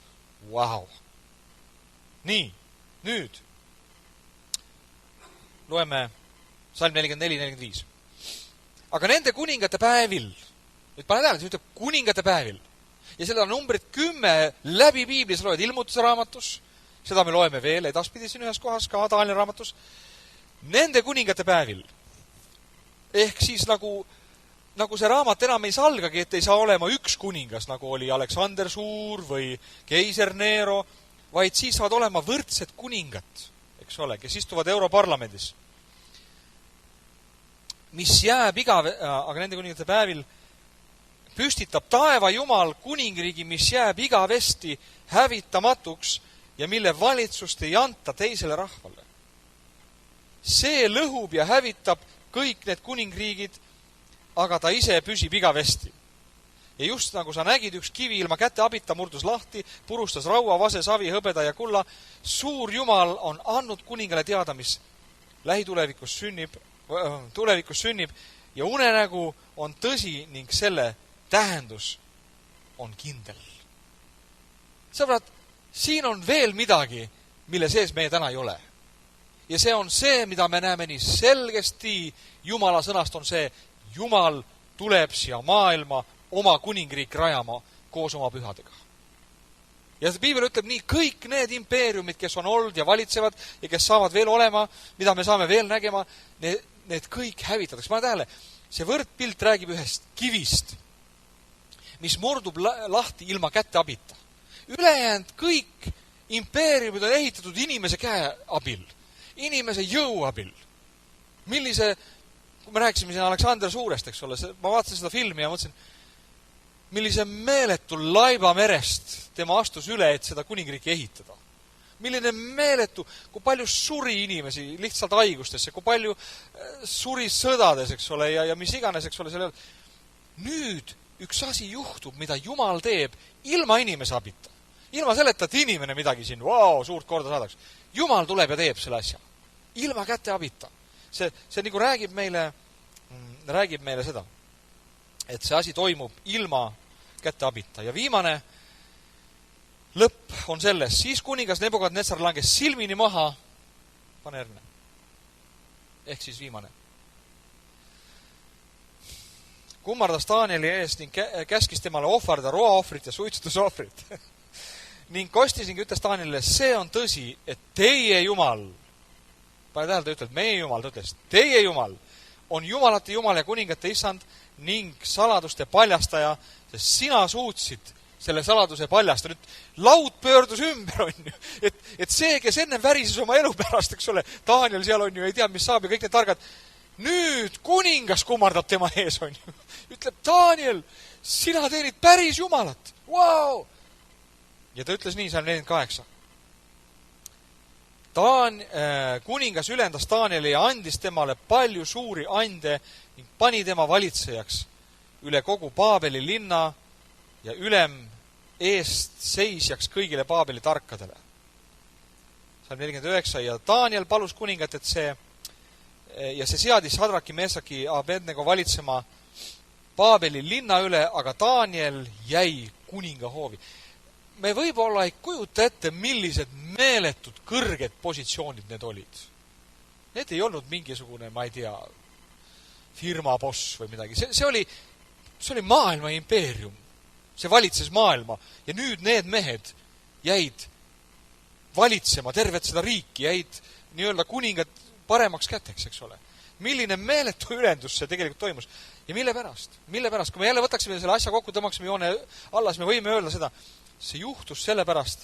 Vau! Nii, nüüd loeme Salm 44-45. Aga nende kuningate päevil, nüüd pane tähele, see ütleb kuningate päevil, ja seda numbrit 10 läbi piiblis loed Ilmutuse raamatus, seda me loeme veel edaspidi siin ühes kohas ka Danieli raamatus, nende kuningate päevil. Ehk siis nagu see raamat enam ei salgagi, et ei saa olema üks kuningas, nagu oli Aleksander Suur või keiser Nero, vaid siis saavad olema võrdsed kuningad, eks ole, kes istuvad Europarlamendis. Mis jääb aga nende kuningate päevil püstitab taeva Jumal kuningriigi, mis jääb igavesti hävitamatuks ja mille valitsust ei anta teisele rahvale. See lõhub ja hävitab kõik need kuningriigid, aga ta ise püsib igavesti. Ja just nagu sa nägid, üks kivi ilma käte abita murdus lahti, purustas raua, vase, savi, hõbeda ja kulla. Suur Jumal on andnud kuningale teada, mis lähitulevikus sünnib ja unenägu on tõsi ning selle tähendus on kindel. Sõbrad, siin on veel midagi, mille sees meie täna ei ole. Ja see on see, mida me näeme nii selgesti Jumala sõnast, on see, Jumal tuleb siia maailma oma kuningriik rajama koos oma pühadega. Ja see piibel ütleb nii, kõik need impeeriumid, kes on olnud ja valitsevad ja kes saavad veel olema, mida me saame veel nägema, need kõik hävitatakse. Ma tähele, see võrdpilt räägib ühest kivist, mis murdub lahti ilma kätte abita. Ülejäänud kõik impeeriumid on ehitatud inimese käe abil, inimese jõu abil. Kui me rääkisime siin Aleksander Suurest, eks ole, ma vaatasin seda filmi ja mõtlesin, millise meeletu laiba merest tema astus üle, et seda kuningriiki ehitada. Milline meeletu, kui palju suri inimesi lihtsalt haigustesse, kui palju suri sõdades, eks ole, ja mis iganes, eks ole, selle. Nüüd üks asi juhtub, mida Jumal teeb ilma inimese abita. Ilma selleta, et inimene midagi siin, suurt korda saadaks. Jumal tuleb ja teeb selle asja. Ilma käte abita. See nagu räägib meile seda, et see asi toimub ilma kätte abita. Ja viimane lõpp on selles. Siis kuningas Nebukadnetsar langes silmini maha, pane järgne, ehk siis viimane. Kummardas Danieli ees ning käskis temale ohverda roaohvrit ja suitsutusohvrit. Ning kostis ning ütles Danielile, see on tõsi, et teie Jumal, pane tähele, ta ütleb, meie Jumal, ta ütles, teie Jumal on Jumalate Jumal ja kuningate issand ning saladuste paljastaja, sest sina suutsid selle saladuse paljasta. Nüüd laud pöördus ümber, on ju. Et see, kes enne värises oma elu pärast, eks ole, Daniel seal on ju, ei tea, mis saab ja kõik need targad. Nüüd kuningas kummardab tema ees, on ju. Ütleb, Daniel, sina teenid päris Jumalat. Wow! Ja ta ütles nii, seal 48. Kuningas ülendas Danieli ja andis temale palju suuri ande ning pani tema valitsejaks üle kogu Paabeli linna ja ülem eest seisjaks kõigile Paabeli tarkadele. Salm 49. Ja Daniel palus kuningat, et see seadis Sadraki, Mesaki, Abednego valitsema Paabeli linna üle, aga Daniel jäi kuninga hoovi. Me võib-olla ei kujuta ette, millised meeletud kõrged positsioonid need olid. Need ei olnud mingisugune, ma ei tea, firma boss või midagi. See oli maailma impeerium. See valitses maailma. Ja nüüd need mehed jäid valitsema tervet seda riiki, jäid nii-öelda kuningad paremaks käteks, eks ole. Milline meeletu ülendus see tegelikult toimus. Ja mille pärast? Kui me jälle võtaksime selle asja kokku, tõmmaksime joone alla, siis me võime öelda seda. See juhtus sellepärast,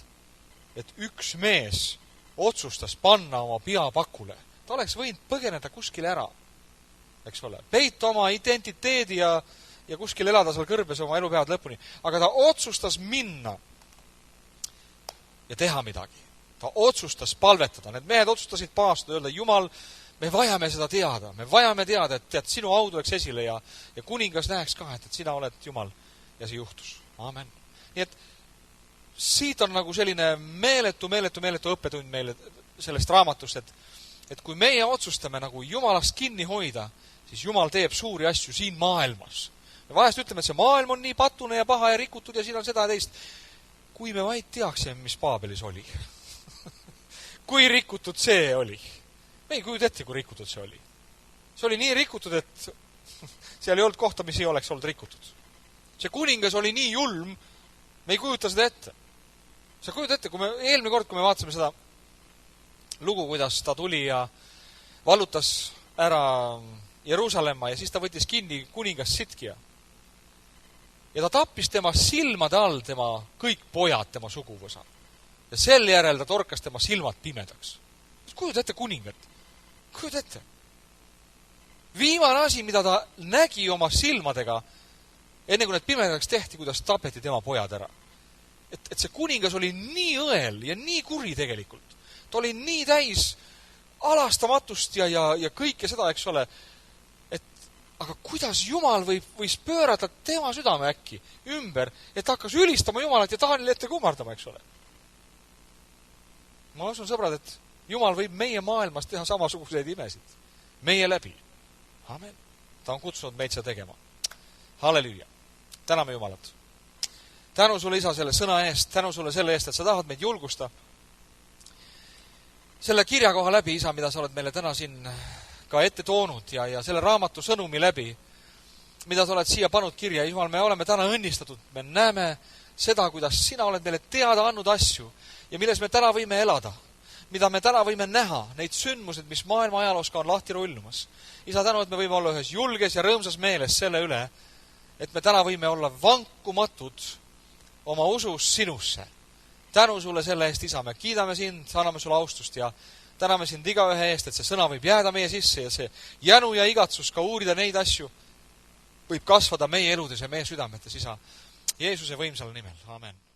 et üks mees otsustas panna oma pea pakule. Ta oleks võinud põgeneda kuskile ära, eks ole. Peita oma identiteedi ja kuskil elada seal kõrbes oma elupäevad lõpuni. Aga ta otsustas minna ja teha midagi. Ta otsustas palvetada. Need mehed otsustasid paastuda, öelda, Jumal, me vajame seda teada. Me vajame teada, et tead, sinu au tuleks esile ja kuningas näeks ka, et sina oled Jumal. Ja see juhtus. Amen. Nii et siit on nagu selline meeletu õppetund meile sellest raamatust, et kui meie otsustame nagu Jumalast kinni hoida, siis Jumal teeb suuri asju siin maailmas. Me vahest ütleme, et see maailm on nii patune ja paha ja rikutud ja siin on seda ja teist. Kui me vaid teaksime, mis Paabelis oli. Kui rikutud see oli. Me ei kujuta ette, kui rikutud see oli. See oli nii rikutud, et seal ei olnud kohta, mis ei oleks olnud rikutud. See kuningas oli nii julm, me ei kujuta seda ette. Sa kujuta ette, eelmine kord, kui me vaatasime seda lugu, kuidas ta tuli ja vallutas ära Jeruusalemma ja siis ta võttis kinni kuningas Sitkia. Ja ta tappis tema silmade all tema kõik pojad tema suguvõsa. Ja sel järel ta torkas tema silmad pimedaks. Kujuta ette kuningat. Kujuta ette. Viimane asi, mida ta nägi oma silmadega, enne kui need pimedaks tehti, kuidas tapeti tema pojad ära. Et see kuningas oli nii õel ja nii kuri tegelikult. Ta oli nii täis alastamatust ja kõike seda, eks ole. Aga kuidas Jumal võis pöörata tema südame äkki ümber, et hakkas ülistama Jumalat ja Taanile ette kummardama, eks ole. Ma usun, sõbrad, et Jumal võib meie maailmas teha samasuguseid imesid. Meie läbi. Amen. Ta on kutsunud meid seda tegema. Halleluja. Täname Jumalat. Tänu sulle, Isa, selle sõna eest. Tänu sulle selle eest, et sa tahad meid julgusta. Selle kirjakoha läbi, Isa, mida sa oled meile täna siin ka ette toonud ja selle raamatu sõnumi läbi, mida sa oled siia pannud kirja. Jumal, me oleme täna õnnistatud. Me näeme seda, kuidas sina oled meile teada andnud asju ja milles me täna võime elada, mida me täna võime näha, neid sündmused, mis maailma ajaloos ka on lahti rullumas. Isa, tänu, et me võime olla ühes julges ja rõõmsas meeles selle üle, et me täna võime olla vankumatud oma usus sinusse. Tänu sulle selle eest, Isa, me kiidame sind, anname sulle austust ja täname sind igaühe eest, et see sõna võib jääda meie sisse ja see jänu ja igatsus ka uurida neid asju võib kasvada meie eludes ja meie südametes, Isa. Jeesuse võimsal nimel. Amen.